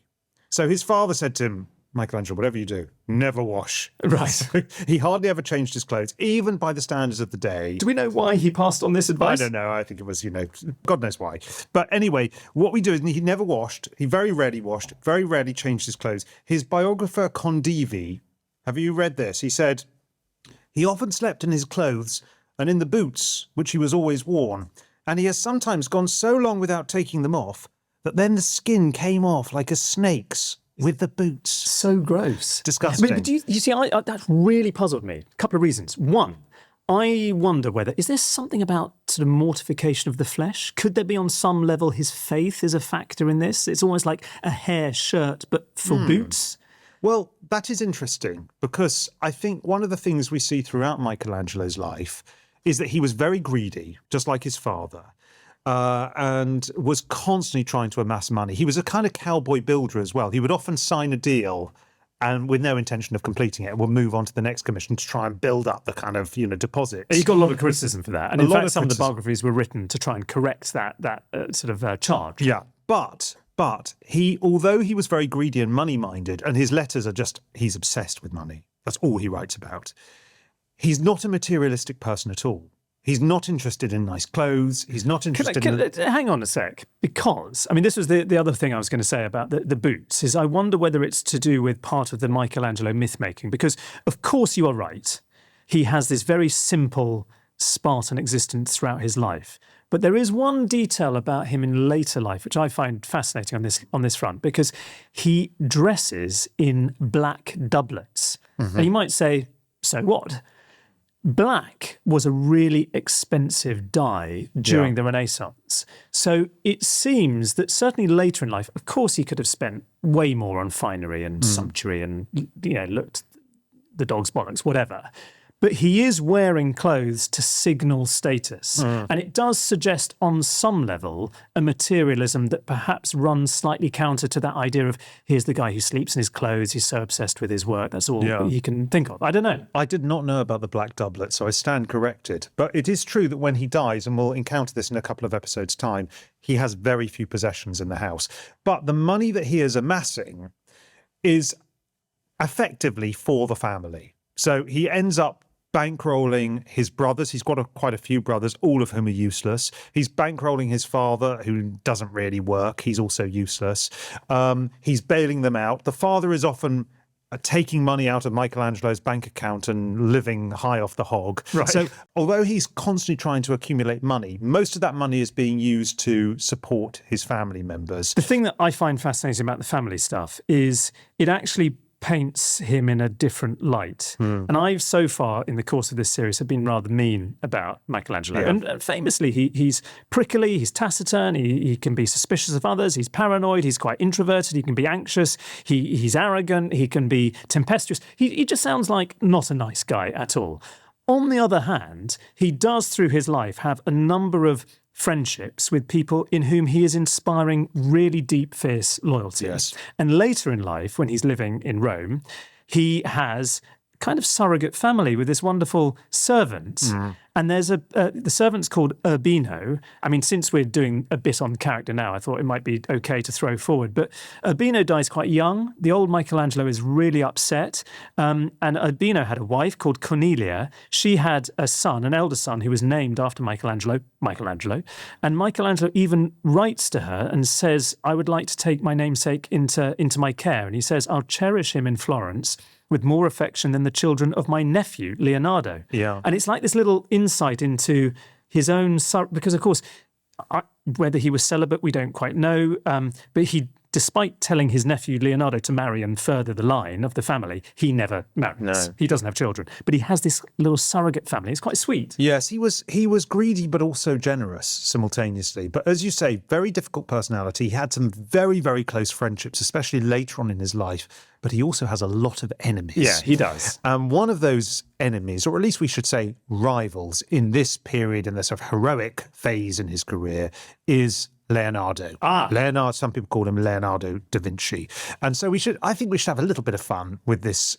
So his father said to him, Michelangelo, whatever you do, never wash. Right. So he hardly ever changed his clothes, even by the standards of the day. Do we know why he passed on this advice? I don't know. I think it was, God knows why. But anyway, what we do is he never washed. He very rarely washed, very rarely changed his clothes. His biographer, Condivi, have you read this? He said, he often slept in his clothes and in the boots, which he was always worn, and he has sometimes gone so long without taking them off that then the skin came off like a snake's with the boots. So gross. Disgusting. But you see, that really puzzled me. A couple of reasons. One, I wonder whether, is there something about sort of mortification of the flesh? Could there be on some level his faith is a factor in this? It's almost like a hair shirt, but for boots. Well, that is interesting because I think one of the things we see throughout Michelangelo's life is that he was very greedy, just like his father, and was constantly trying to amass money. He was a kind of cowboy builder as well. He would often sign a deal and with no intention of completing it, we'll move on to the next commission to try and build up the kind of, deposits. He got a lot of criticism for that. And in fact, some of the biographies were written to try and correct that sort of charge. Yeah, but he, although he was very greedy and money-minded, and his letters are just, he's obsessed with money. That's all he writes about. He's not a materialistic person at all. He's not interested in nice clothes. He's not interested Hang on a sec, because, I mean, this was the other thing I was going to say about the boots, is I wonder whether it's to do with part of the Michelangelo myth-making, because, of course, you are right. He has this very simple, Spartan existence throughout his life. But there is one detail about him in later life, which I find fascinating on this front, because he dresses in black doublets. Mm-hmm. And you might say, so what? Black was a really expensive dye during the Renaissance. So it seems that certainly later in life, of course, he could have spent way more on finery and sumptuary and, looked the dog's bollocks, whatever. But he is wearing clothes to signal status. And it does suggest on some level a materialism that perhaps runs slightly counter to that idea of here's the guy who sleeps in his clothes, he's so obsessed with his work, that's all he can think of. I don't know. I did not know about the black doublet, so I stand corrected. But it is true that when he dies, and we'll encounter this in a couple of episodes' time, he has very few possessions in the house. But the money that he is amassing is effectively for the family. So he ends up bankrolling his brothers. He's got quite a few brothers, all of whom are useless. He's bankrolling his father, who doesn't really work. He's also useless. He's bailing them out. The father is often taking money out of Michelangelo's bank account and living high off the hog. Right. So although he's constantly trying to accumulate money, most of that money is being used to support his family members. The thing that I find fascinating about the family stuff is it actually paints him in a different light. And I've so far in the course of this series have been rather mean about Michelangelo. Yeah. And famously, he's prickly, he's taciturn, he can be suspicious of others, he's paranoid, he's quite introverted, he can be anxious, he's arrogant, he can be tempestuous. He just sounds like not a nice guy at all. On the other hand, he does through his life have a number of friendships with people in whom he is inspiring really deep, fierce loyalty. Yes. And later in life, when he's living in Rome, he has kind of surrogate family with this wonderful servant. And there's the servant's called Urbino. I mean, since we're doing a bit on character now, I thought it might be okay to throw forward. But Urbino dies quite young. The old Michelangelo is really upset. And Urbino had a wife called Cornelia. She had a son, an elder son, who was named after Michelangelo. And Michelangelo even writes to her and says, I would like to take my namesake into my care. And he says, I'll cherish him in Florence with more affection than the children of my nephew, Leonardo. Yeah. And it's like this little insight into his own... Because, of course, whether he was celibate, we don't quite know. But he, despite telling his nephew, Leonardo, to marry and further the line of the family, he never marries. No. He doesn't have children. But he has this little surrogate family. It's quite sweet. Yes, he was greedy but also generous simultaneously. But as you say, very difficult personality. He had some very, very close friendships, especially later on in his life. But he also has a lot of enemies. Yeah, he does. One of those enemies, or at least we should say rivals, in this period, in this sort of heroic phase in his career, is Leonardo. Leonardo, some people call him Leonardo da Vinci. And so I think we should have a little bit of fun with this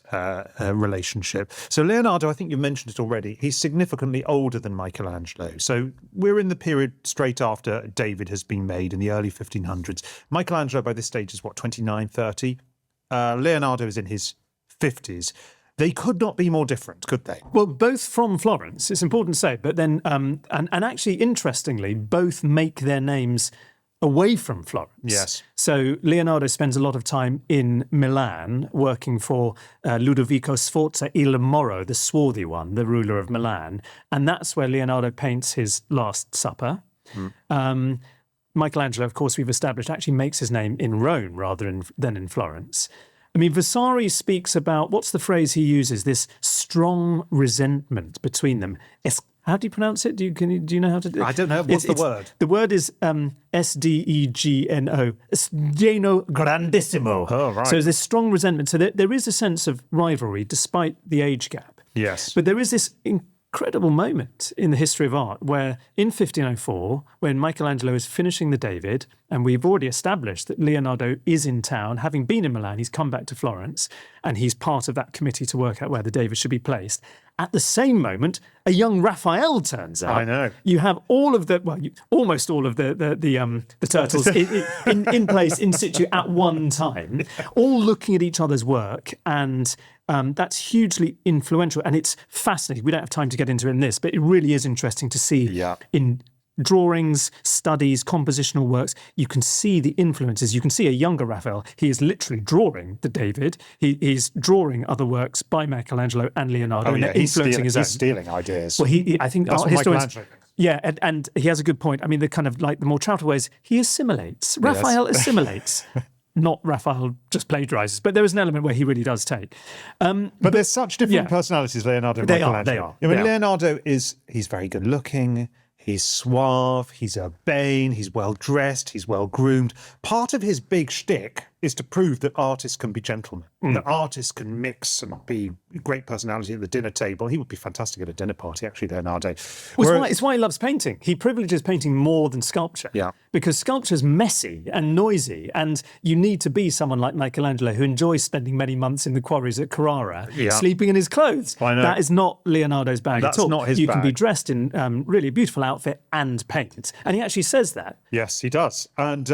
relationship. So Leonardo, I think you mentioned it already, he's significantly older than Michelangelo. So we're in the period straight after David has been made in the early 1500s. Michelangelo by this stage is 29, 30? Leonardo is in his 50s. They could not be more different, could they? Well, both from Florence, it's important to say, but then, and actually, interestingly, both make their names away from Florence. Yes. So Leonardo spends a lot of time in Milan working for Ludovico Sforza il Moro, the swarthy one, the ruler of Milan. And that's where Leonardo paints his Last Supper. Michelangelo, of course, we've established, actually makes his name in Rome rather than in Florence. I mean, Vasari speaks about, what's the phrase he uses, this strong resentment between them. How do you pronounce it? Do you know how to do it? I don't know. What's the word? The word is Sdegno. Sdegno grandissimo. Oh, right. So there's this strong resentment. So there is a sense of rivalry despite the age gap. Yes. But there is this incredible moment in the history of art where in 1504, when Michelangelo is finishing the David, and we've already established that Leonardo is in town, having been in Milan, he's come back to Florence, and he's part of that committee to work out where the David should be placed. At the same moment, a young Raphael turns up. I know. You have all of almost all of the turtles in place, in situ at one time, all looking at each other's work, and that's hugely influential, and it's fascinating. We don't have time to get into it in this, but it really is interesting to see in drawings, studies, compositional works, you can see the influences. You can see a younger Raphael. He is literally drawing the David. He's drawing other works by Michelangelo and Leonardo, and influencing his own. He's stealing ideas. Well, I think that's art what historians... Michelangelo thinks. Yeah, and he has a good point. I mean, the kind of like the more charitable ways, he assimilates. Raphael assimilates. Not Raphael just plagiarizes, but there is an element where he really does take. But there's such different personalities, Leonardo and Michelangelo. They are. I mean, Leonardo he's very good looking. He's suave, he's urbane, he's well-dressed, he's well-groomed. Part of his big shtick is to prove that artists can be gentlemen, that artists can mix and be great personality at the dinner table. He would be fantastic at a dinner party, actually, Leonardo. Well, it's why he loves painting. He privileges painting more than sculpture. Yeah. Because sculpture's messy and noisy, and you need to be someone like Michelangelo who enjoys spending many months in the quarries at Carrara, sleeping in his clothes. I know. That is not Leonardo's bag That's at all. not his You bag. can be dressed in really a beautiful outfit and paint. And he actually says that. Yes, he does. And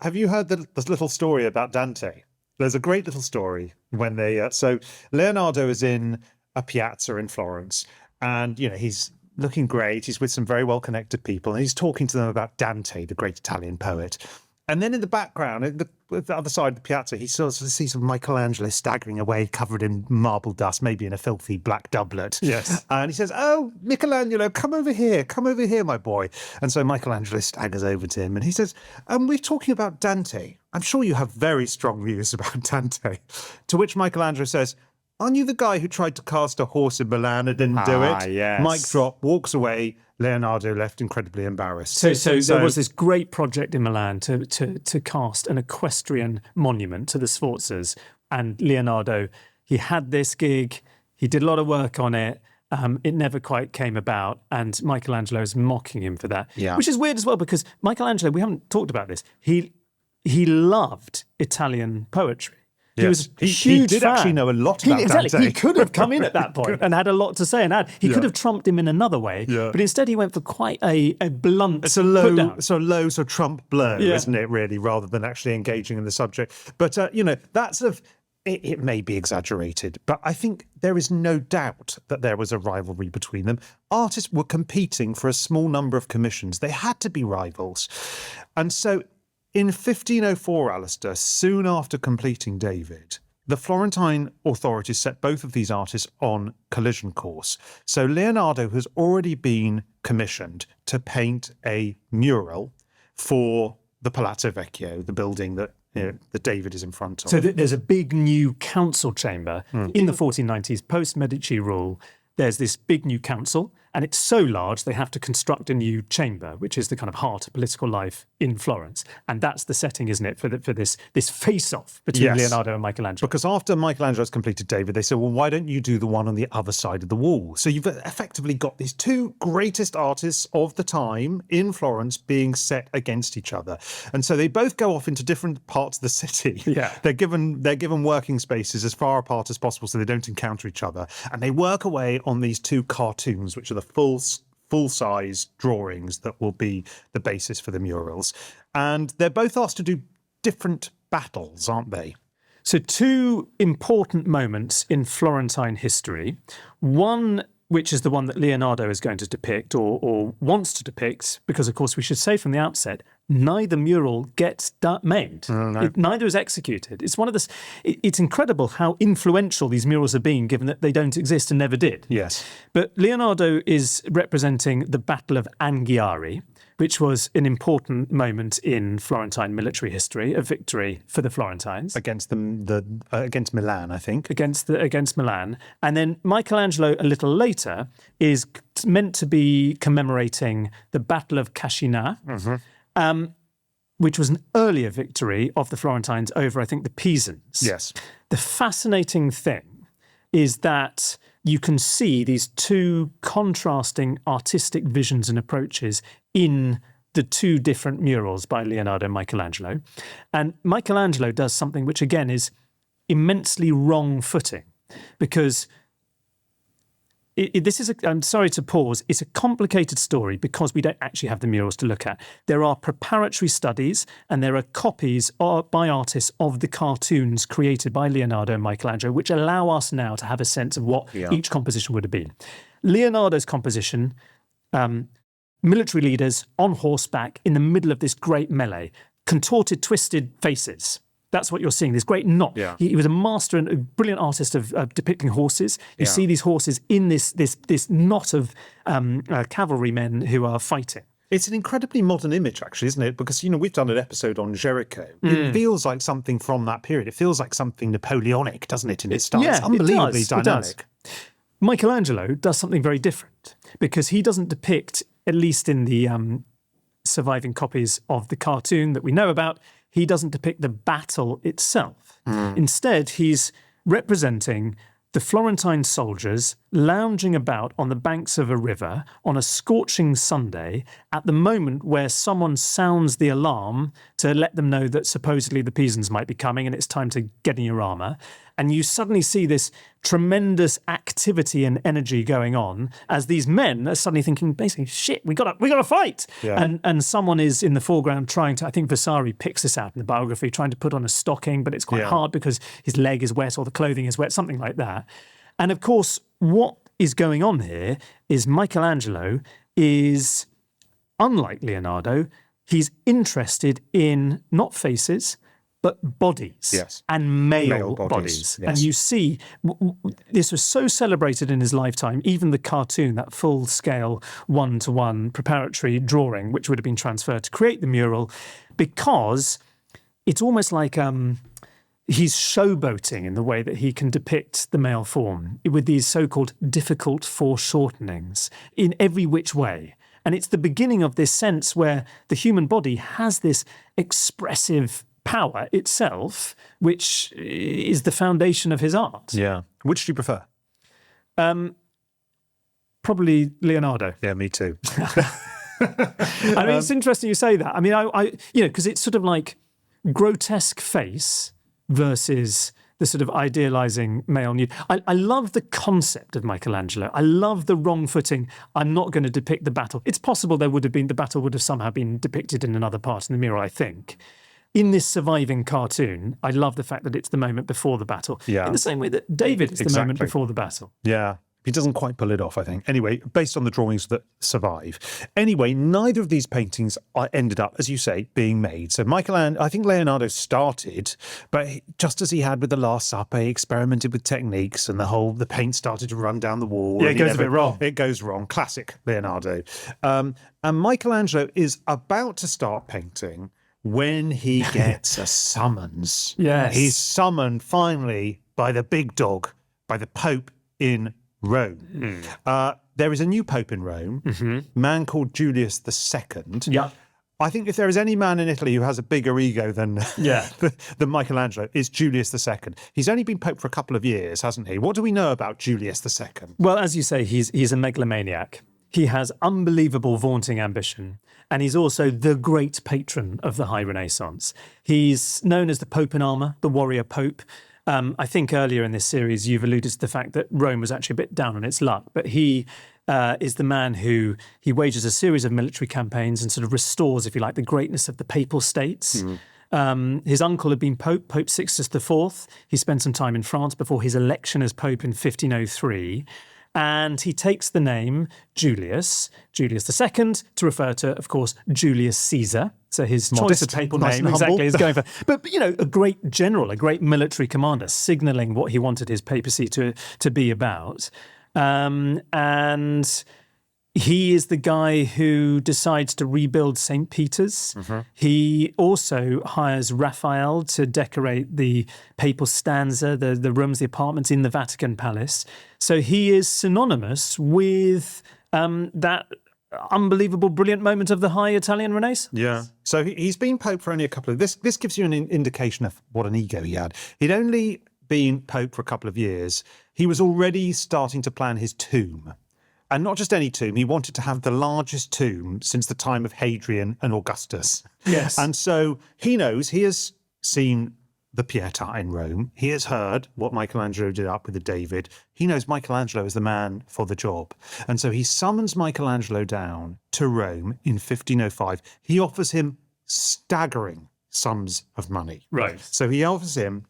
have you heard the little story about Dante? There's a great little story when they... so Leonardo is in a piazza in Florence, and, he's looking great. He's with some very well-connected people, and he's talking to them about Dante, the great Italian poet. And then in the background, at the other side of the piazza, he sort of sees Michelangelo staggering away, covered in marble dust, maybe in a filthy black doublet. Yes. And he says, "Oh, Michelangelo, come over here, my boy." And so Michelangelo staggers over to him and he says, "We're talking about Dante. I'm sure you have very strong views about Dante." To which Michelangelo says, "Aren't you the guy who tried to cast a horse in Milan and didn't do it?" Yes. Mic drop, walks away. Leonardo left incredibly embarrassed. So there was this great project in Milan to cast an equestrian monument to the Sforzas. And Leonardo, he had this gig, he did a lot of work on it. It never quite came about. And Michelangelo is mocking him for that. Yeah. Which is weird as well, because Michelangelo, we haven't talked about this, he loved Italian poetry. He was a huge He did fan. actually know a lot about Dante. He could have come in at that point and had a lot to say, and he could have trumped him in another way. Yeah. But instead, he went for quite a blunt. It's a low Trump blow, isn't it? Really, rather than actually engaging in the subject. But that's it may be exaggerated, but I think there is no doubt that there was a rivalry between them. Artists were competing for a small number of commissions. They had to be rivals, and so. In 1504, Alastair, soon after completing David, the Florentine authorities set both of these artists on collision course. So Leonardo has already been commissioned to paint a mural for the Palazzo Vecchio, the building that David is in front of. So there's a big new council chamber in the 1490s, post-Medici rule. There's this big new council, and it's so large they have to construct a new chamber, which is the kind of heart of political life in Florence. And that's the setting, isn't it, for this face-off between Leonardo and Michelangelo? Because after Michelangelo's completed David, they said, well, why don't you do the one on the other side of the wall? So you've effectively got these two greatest artists of the time in Florence being set against each other. And so they both go off into different parts of the city. Yeah. They're given working spaces as far apart as possible so they don't encounter each other. And they work away on these two cartoons, which are the full-size drawings that will be the basis for the murals. And they're both asked to do different battles, aren't they? So two important moments in Florentine history. One, which is the one that Leonardo is going to depict or wants to depict, because, of course, we should say from the outset, neither mural gets made. Neither is executed. It's one of the. It's incredible how influential these murals have been, given that they don't exist and never did. Yes. But Leonardo is representing the Battle of Anghiari, which was an important moment in Florentine military history, a victory for the Florentines Against against Milan, I think. against Milan. And then Michelangelo, a little later, is meant to be commemorating the Battle of Cascina. Which was an earlier victory of the Florentines over, I think, the Pisans. Yes. The fascinating thing is that you can see these two contrasting artistic visions and approaches in the two different murals by Leonardo and Michelangelo. And Michelangelo does something which, again, is immensely wrong-footing, because I'm sorry to pause, it's a complicated story because we don't actually have the murals to look at. There are preparatory studies and there are copies by artists of the cartoons created by Leonardo and Michelangelo, which allow us now to have a sense of what each composition would have been. Leonardo's composition, military leaders on horseback in the middle of this great melee, contorted, twisted faces. That's what you're seeing, this great knot. Yeah. He was a master and a brilliant artist of depicting horses. You see these horses in this knot of cavalrymen who are fighting. It's an incredibly modern image, actually, isn't it? Because, we've done an episode on Jericho. It feels like something from that period. It feels like something Napoleonic, doesn't it, in its style? It's unbelievably dynamic. Michelangelo does something very different because he doesn't depict, at least in the surviving copies of the cartoon that we know about, he doesn't depict the battle itself. Instead, he's representing the Florentine soldiers lounging about on the banks of a river on a scorching Sunday at the moment where someone sounds the alarm to let them know that supposedly the Pisans might be coming and it's time to get in your armour. And you suddenly see this tremendous activity and energy going on as these men are suddenly thinking, basically, shit, we gotta fight. Yeah. And someone is in the foreground trying to, I think Vasari picks this out in the biography, trying to put on a stocking, but it's quite hard because his leg is wet or the clothing is wet, something like that. And of course, what is going on here is Michelangelo is, unlike Leonardo, he's interested in not faces, but bodies, Yes. and male Male bodies, bodies. yes. And you see, this was so celebrated in his lifetime, even the cartoon, that full-scale, one-to-one preparatory drawing, which would have been transferred to create the mural, because it's almost like he's showboating in the way that he can depict the male form with these so-called difficult foreshortenings in every which way. And it's the beginning of this sense where the human body has this expressive power itself, which is the foundation of his art. Yeah. Which do you prefer? Probably Leonardo. Yeah, me too. I mean, it's interesting you say that. I mean, I because it's sort of like grotesque face versus the sort of idealizing male nude. I love the concept of Michelangelo. I love the wrong footing. I'm not going to depict the battle. It's possible the battle would have somehow been depicted in another part in the mural, I think. In this surviving cartoon, I love the fact that it's the moment before the battle. Yeah. In the same way that David is the moment before the battle. Yeah. He doesn't quite pull it off, I think. Anyway, based on the drawings that survive. Anyway, neither of these paintings ended up, as you say, being made. So I think Leonardo started, but just as he had with the Last Supper, he experimented with techniques and the paint started to run down the wall. Yeah, it goes a bit wrong. It goes wrong. Classic Leonardo. And Michelangelo is about to start painting when he gets a summons. Yes. He's summoned finally by the big dog, by the Pope in Rome. There is a new Pope in Rome, a man called Julius II. Yeah. I think if there is any man in Italy who has a bigger ego than than Michelangelo, it's Julius II. He's only been Pope for a couple of years, hasn't he? What do we know about Julius II? Well, as you say, he's a megalomaniac. He has unbelievable vaunting ambition, and he's also the great patron of the High Renaissance. He's known as the Pope in Armour, the warrior Pope. I think earlier in this series you've alluded to the fact that Rome was actually a bit down on its luck, but he is the man who he wages a series of military campaigns and sort of restores, if you like, the greatness of the Papal States. His uncle had been Pope, Pope Sixtus IV. He spent some time in France before his election as Pope in 1503. And he takes the name Julius II, to refer to, of course, Julius Caesar. So his choice of papal name exactly is going for. But a great general, a great military commander, signalling what he wanted his papacy to be about. And he is the guy who decides to rebuild St. Peter's. He also hires Raphael to decorate the papal stanza, the rooms, the apartments in the Vatican Palace. So he is synonymous with that unbelievable, brilliant moment of the High Italian Renaissance. Yeah. So he's been Pope for only a couple of... This gives you an indication of what an ego he had. He'd only been Pope for a couple of years. He was already starting to plan his tomb. And not just any tomb, he wanted to have the largest tomb since the time of Hadrian and Augustus. Yes. And so he knows, he has seen the Pietà in Rome. He has heard what Michelangelo did up with the David. He knows Michelangelo is the man for the job. And so he summons Michelangelo down to Rome in 1505. He offers him staggering sums of money. Right. So he offers him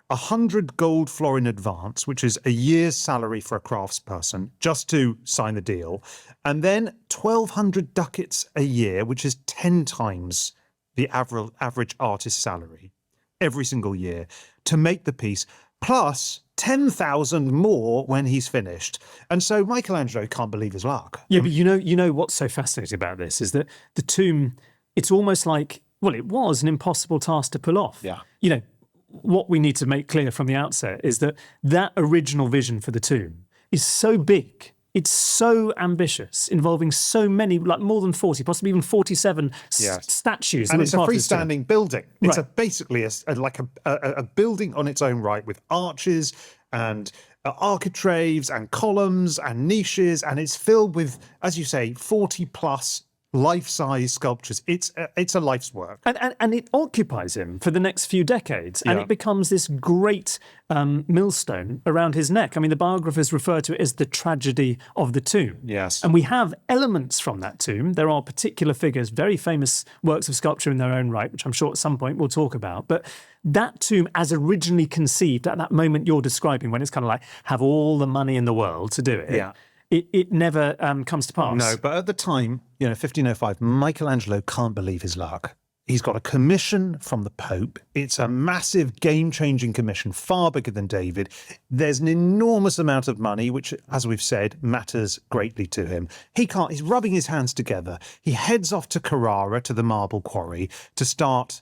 100 gold florin advance, which is a year's salary for a craftsperson, just to sign the deal. And then 1,200 ducats a year, which is 10 times the average artist's salary every single year, to make the piece, plus 10,000 more when he's finished. And so Michelangelo can't believe his luck. Yeah, but you know what's so fascinating about this is that the tomb, it's almost like, well, it was an impossible task to pull off. Yeah. You know, what we need to make clear from the outset is that original vision for the tomb is so big, it's so ambitious, involving so many, like more than 40, possibly even 47 statues. And it's a freestanding building. It's basically a building on its own right with arches and architraves and columns and niches, and it's filled with, as you say, 40 plus life-size sculptures. It's a life's work. And it occupies him for the next few decades, and it becomes this great millstone around his neck. I mean, the biographers refer to it as the tragedy of the tomb. Yes. And we have elements from that tomb. There are particular figures, very famous works of sculpture in their own right, which I'm sure at some point we'll talk about. But that tomb, as originally conceived at that moment you're describing, when it's kind of like, have all the money in the world to do it, it never comes to pass. No, but at the time, 1505, Michelangelo can't believe his luck. He's got a commission from the Pope. It's a massive game-changing commission, far bigger than David. There's an enormous amount of money, which, as we've said, matters greatly to him. He's rubbing his hands together. He heads off to Carrara, to the marble quarry, to start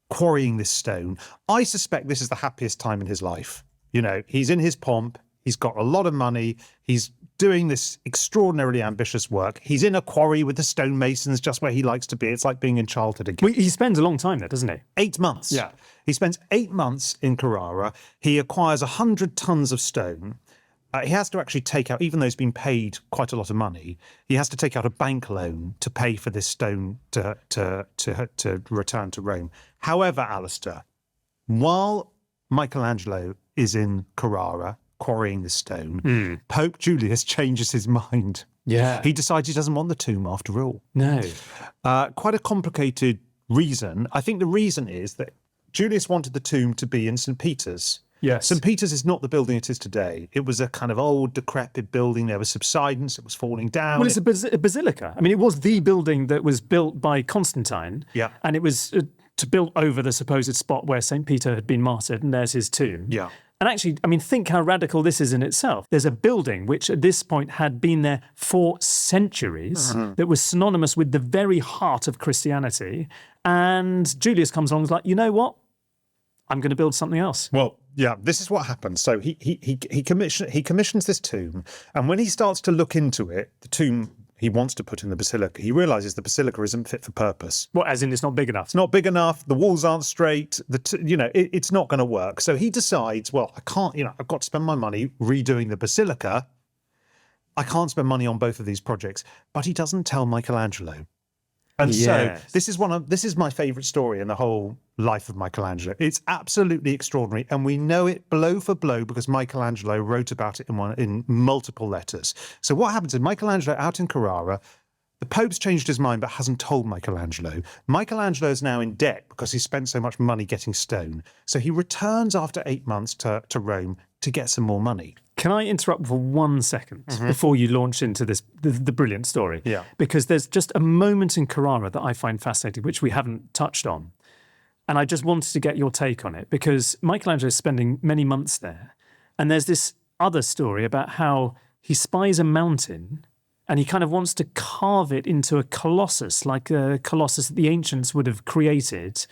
quarrying this stone. I suspect this is the happiest time in his life. You know, he's in his pomp. He's got a lot of money. He's doing this extraordinarily ambitious work. He's in a quarry with the stonemasons, just where he likes to be. It's like being in childhood again. Well, he spends a long time there, doesn't he? 8 months. Yeah. He spends 8 months in Carrara. He acquires 100 tons of stone. He has to actually take out, even though he's been paid quite a lot of money, he has to take out a bank loan to pay for this stone to return to Rome. However, Alastair, while Michelangelo is in Carrara quarrying the stone, Pope Julius changes his mind. Yeah. He decides he doesn't want the tomb after all. No. Quite a complicated reason. I think the reason is that Julius wanted the tomb to be in St. Peter's. Yes. St. Peter's is not the building it is today. It was a kind of old, decrepit building. There was subsidence. It was falling down. Well, it's a basilica. I mean, it was the building that was built by Constantine. Yeah. And it was to build over the supposed spot where St. Peter had been martyred, and there's his tomb. Yeah. And actually, I mean, think how radical this is in itself. There's a building which at this point had been there for centuries that was synonymous with the very heart of Christianity. And Julius comes along and is like, you know what? I'm going to build something else. Well, yeah, this is what happens. So he commissions this tomb, and when he starts to look into it, the tomb he wants to put in the basilica, he realizes the basilica isn't fit for purpose. Well, as in it's not big enough. It's not big enough. The walls aren't straight. It's not going to work. So he decides, well, I can't. I've got to spend my money redoing the basilica. I can't spend money on both of these projects. But he doesn't tell Michelangelo. And so this is my favourite story in the whole life of Michelangelo. It's absolutely extraordinary, and we know it blow for blow because Michelangelo wrote about it in multiple letters. So what happens is Michelangelo out in Carrara, the Pope's changed his mind but hasn't told Michelangelo. Michelangelo is now in debt because he spent so much money getting stone. So he returns after 8 months to Rome to get some more money. Can I interrupt for 1 second before you launch into this the brilliant story? Yeah. Because there's just a moment in Carrara that I find fascinating, which we haven't touched on. And I just wanted to get your take on it, because Michelangelo is spending many months there. And there's this other story about how he spies a mountain and he kind of wants to carve it into a colossus, like a colossus that the ancients would have created.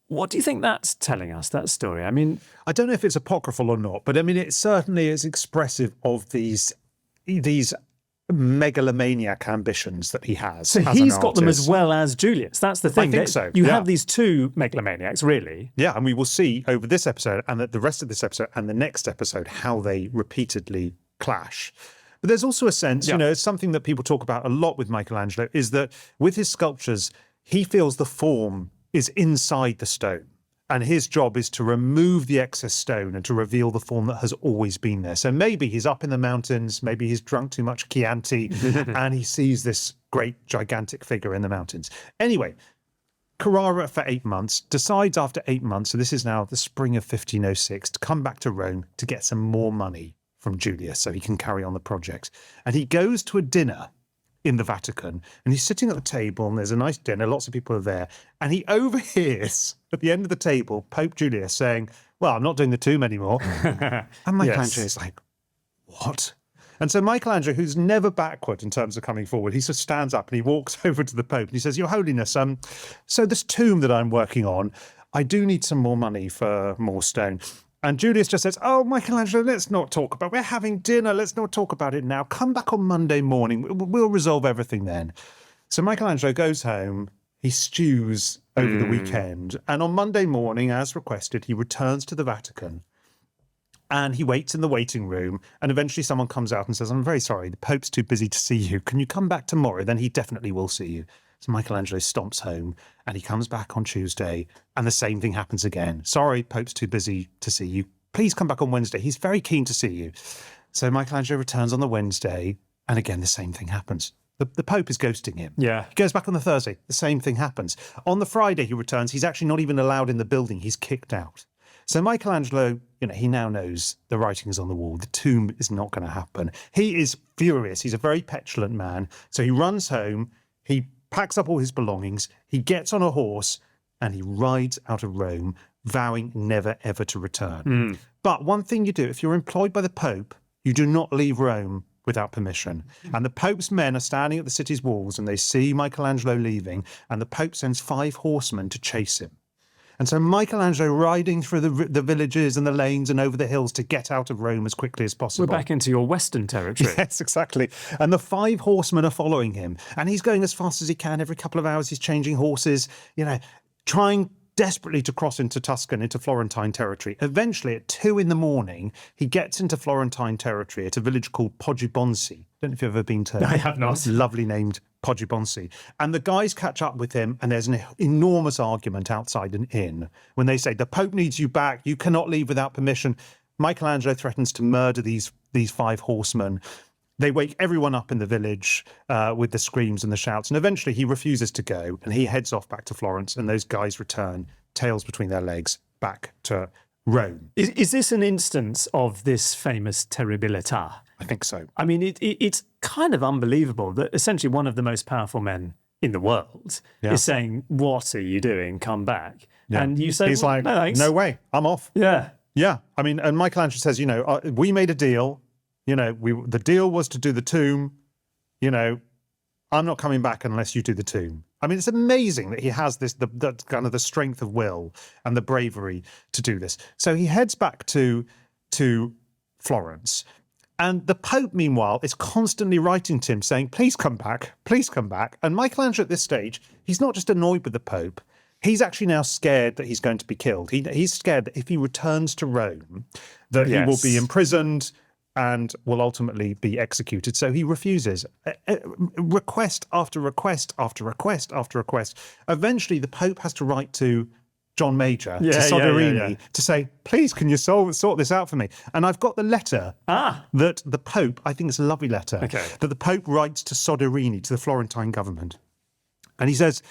What do you think that's telling us, that story? I mean, I don't know if it's apocryphal or not, but I mean, it certainly is expressive of these megalomaniac ambitions that he has. So he's got them as well as Julius. That's the thing. I think so. You have these two megalomaniacs, really. Yeah, and we will see over this episode and the rest of this episode and the next episode how they repeatedly clash. But there's also a sense, it's something that people talk about a lot with Michelangelo, is that with his sculptures, he feels the form is inside the stone. And his job is to remove the excess stone and to reveal the form that has always been there. So maybe he's up in the mountains, maybe he's drunk too much Chianti, and he sees this great gigantic figure in the mountains. Anyway, Carrara for 8 months, decides after 8 months, so this is now the spring of 1506, to come back to Rome to get some more money from Julius so he can carry on the project. And he goes to a dinner in the Vatican, and he's sitting at the table, and there's a nice dinner, lots of people are there, and he overhears at the end of the table Pope Julius saying, well, I'm not doing the tomb anymore. And Michelangelo is like, what? And so Michelangelo, who's never backward in terms of coming forward, he just stands up and he walks over to the Pope and he says, Your Holiness, so this tomb that I'm working on, I do need some more money for more stone. And Julius just says, oh, Michelangelo, let's not talk about it. We're having dinner. Let's not talk about it now. Come back on Monday morning. We'll resolve everything then. So Michelangelo goes home. He stews over the weekend. And on Monday morning, as requested, he returns to the Vatican. And he waits in the waiting room. And eventually someone comes out and says, I'm very sorry. The Pope's too busy to see you. Can you come back tomorrow? Then he definitely will see you. So Michelangelo stomps home and he comes back on Tuesday and the same thing happens again. Sorry, Pope's too busy to see you. Please come back on Wednesday. He's very keen to see you. So Michelangelo returns on the Wednesday and again the same thing happens. The Pope is ghosting him. Yeah. He goes back on the Thursday. The same thing happens. On the Friday he returns. He's actually not even allowed in the building. He's kicked out. So Michelangelo, he now knows the writing is on the wall. The tomb is not going to happen. He is furious. He's a very petulant man. So he runs home. He packs up all his belongings, he gets on a horse, and he rides out of Rome, vowing never, ever to return. But one thing you do, if you're employed by the Pope, you do not leave Rome without permission. And the Pope's men are standing at the city's walls, and they see Michelangelo leaving, and the Pope sends 5 horsemen to chase him. And so Michelangelo riding through the villages and the lanes and over the hills to get out of Rome as quickly as possible. We're back into your Western territory. Yes, exactly. And the 5 horsemen are following him. And he's going as fast as he can. Every couple of hours he's changing horses, trying desperately to cross into Tuscan, into Florentine territory. Eventually, at 2 a.m, he gets into Florentine territory at a village called Poggibonsi. Don't know if you've ever been to. I have not. Lovely named Poggibonsi. And the guys catch up with him, and there's an enormous argument outside an inn when they say, the Pope needs you back, you cannot leave without permission. Michelangelo threatens to murder these 5 horsemen. They wake everyone up in the village with the screams and the shouts, and eventually he refuses to go, and he heads off back to Florence, and those guys return, tails between their legs, back to Rome. Is this an instance of this famous terribilità? I think so. I mean, it's kind of unbelievable that essentially one of the most powerful men in the world is saying, what are you doing? Come back. Yeah. And you say, he's like, no, thanks. No way, I'm off. Yeah. Yeah. I mean, and Michelangelo says, we made a deal. The deal was to do the tomb. I'm not coming back unless you do the tomb. I mean, it's amazing that he has the kind of the strength of will and the bravery to do this. So he heads back to Florence. And the Pope, meanwhile, is constantly writing to him saying, please come back, please come back. And Michelangelo at this stage, he's not just annoyed with the Pope. He's actually now scared that he's going to be killed. He's scared that if he returns to Rome, that he will be imprisoned and will ultimately be executed. So he refuses. Request after request after request after request. Eventually, the Pope has to write to John Major, to Soderini, to say, please, can you sort this out for me? And I've got the letter that the Pope, I think it's a lovely letter, that the Pope writes to Soderini, to the Florentine government. And he says,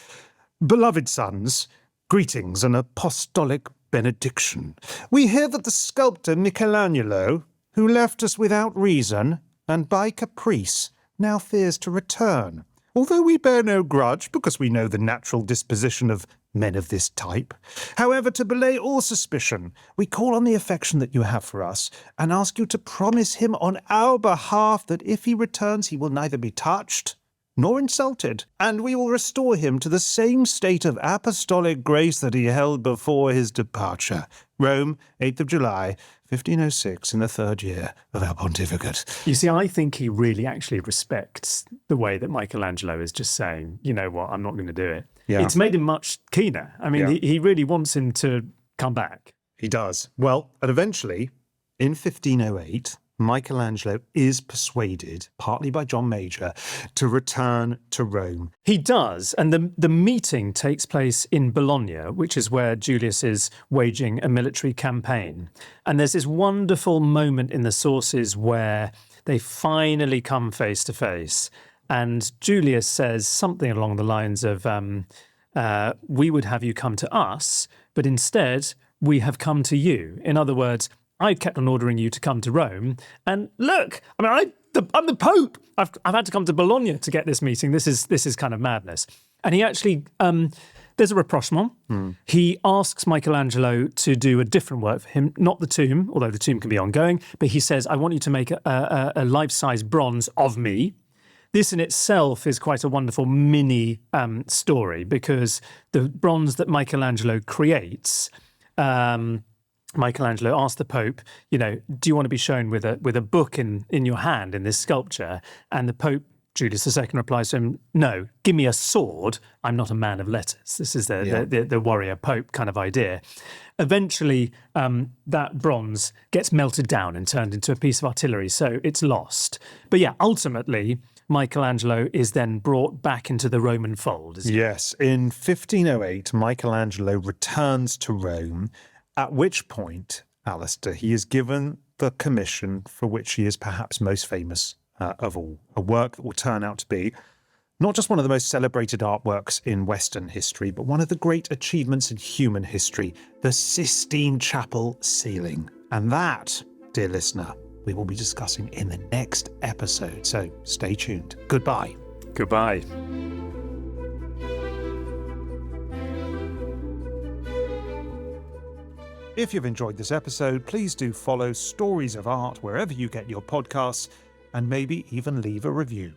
beloved sons, greetings and apostolic benediction. We hear that the sculptor Michelangelo, who left us without reason and by caprice, now fears to return. Although we bear no grudge, because we know the natural disposition of men of this type. However, to belay all suspicion, we call on the affection that you have for us and ask you to promise him on our behalf that if he returns, he will neither be touched nor insulted, and we will restore him to the same state of apostolic grace that he held before his departure. Rome, 8th of July, 1506, in the 3rd year of our pontificate. You see, I think he really actually respects the way that Michelangelo is just saying, you know what, I'm not going to do it. Yeah. It's made him much keener. I mean, he really wants him to come back. He does. Well, and eventually, in 1508, Michelangelo is persuaded, partly by John Major, to return to Rome. He does, and the meeting takes place in Bologna, which is where Julius is waging a military campaign. And there's this wonderful moment in the sources where they finally come face to face, and Julius says something along the lines of, we would have you come to us, but instead we have come to you. In other words, I kept on ordering you to come to Rome, and look, I mean, I'm the Pope. I've had to come to Bologna to get this meeting. This is kind of madness. And he actually, there's a rapprochement. He asks Michelangelo to do a different work for him, not the tomb, although the tomb can be ongoing. But he says, I want you to make a life-size bronze of me. This in itself is quite a wonderful mini story, because the bronze that Michelangelo creates. Michelangelo asked the Pope, do you want to be shown with a book in your hand in this sculpture? And the Pope, Julius II, replies to him, no, give me a sword. I'm not a man of letters. This is the warrior Pope kind of idea. Eventually, that bronze gets melted down and turned into a piece of artillery, so it's lost. But yeah, ultimately, Michelangelo is then brought back into the Roman fold. Yes, in 1508, Michelangelo returns to Rome, at which point, Alastair, he is given the commission for which he is perhaps most famous of all, a work that will turn out to be not just one of the most celebrated artworks in Western history, but one of the great achievements in human history, the Sistine Chapel ceiling. And that, dear listener, we will be discussing in the next episode. So stay tuned. Goodbye. Goodbye. If you've enjoyed this episode, please do follow Stories of Art wherever you get your podcasts, and maybe even leave a review.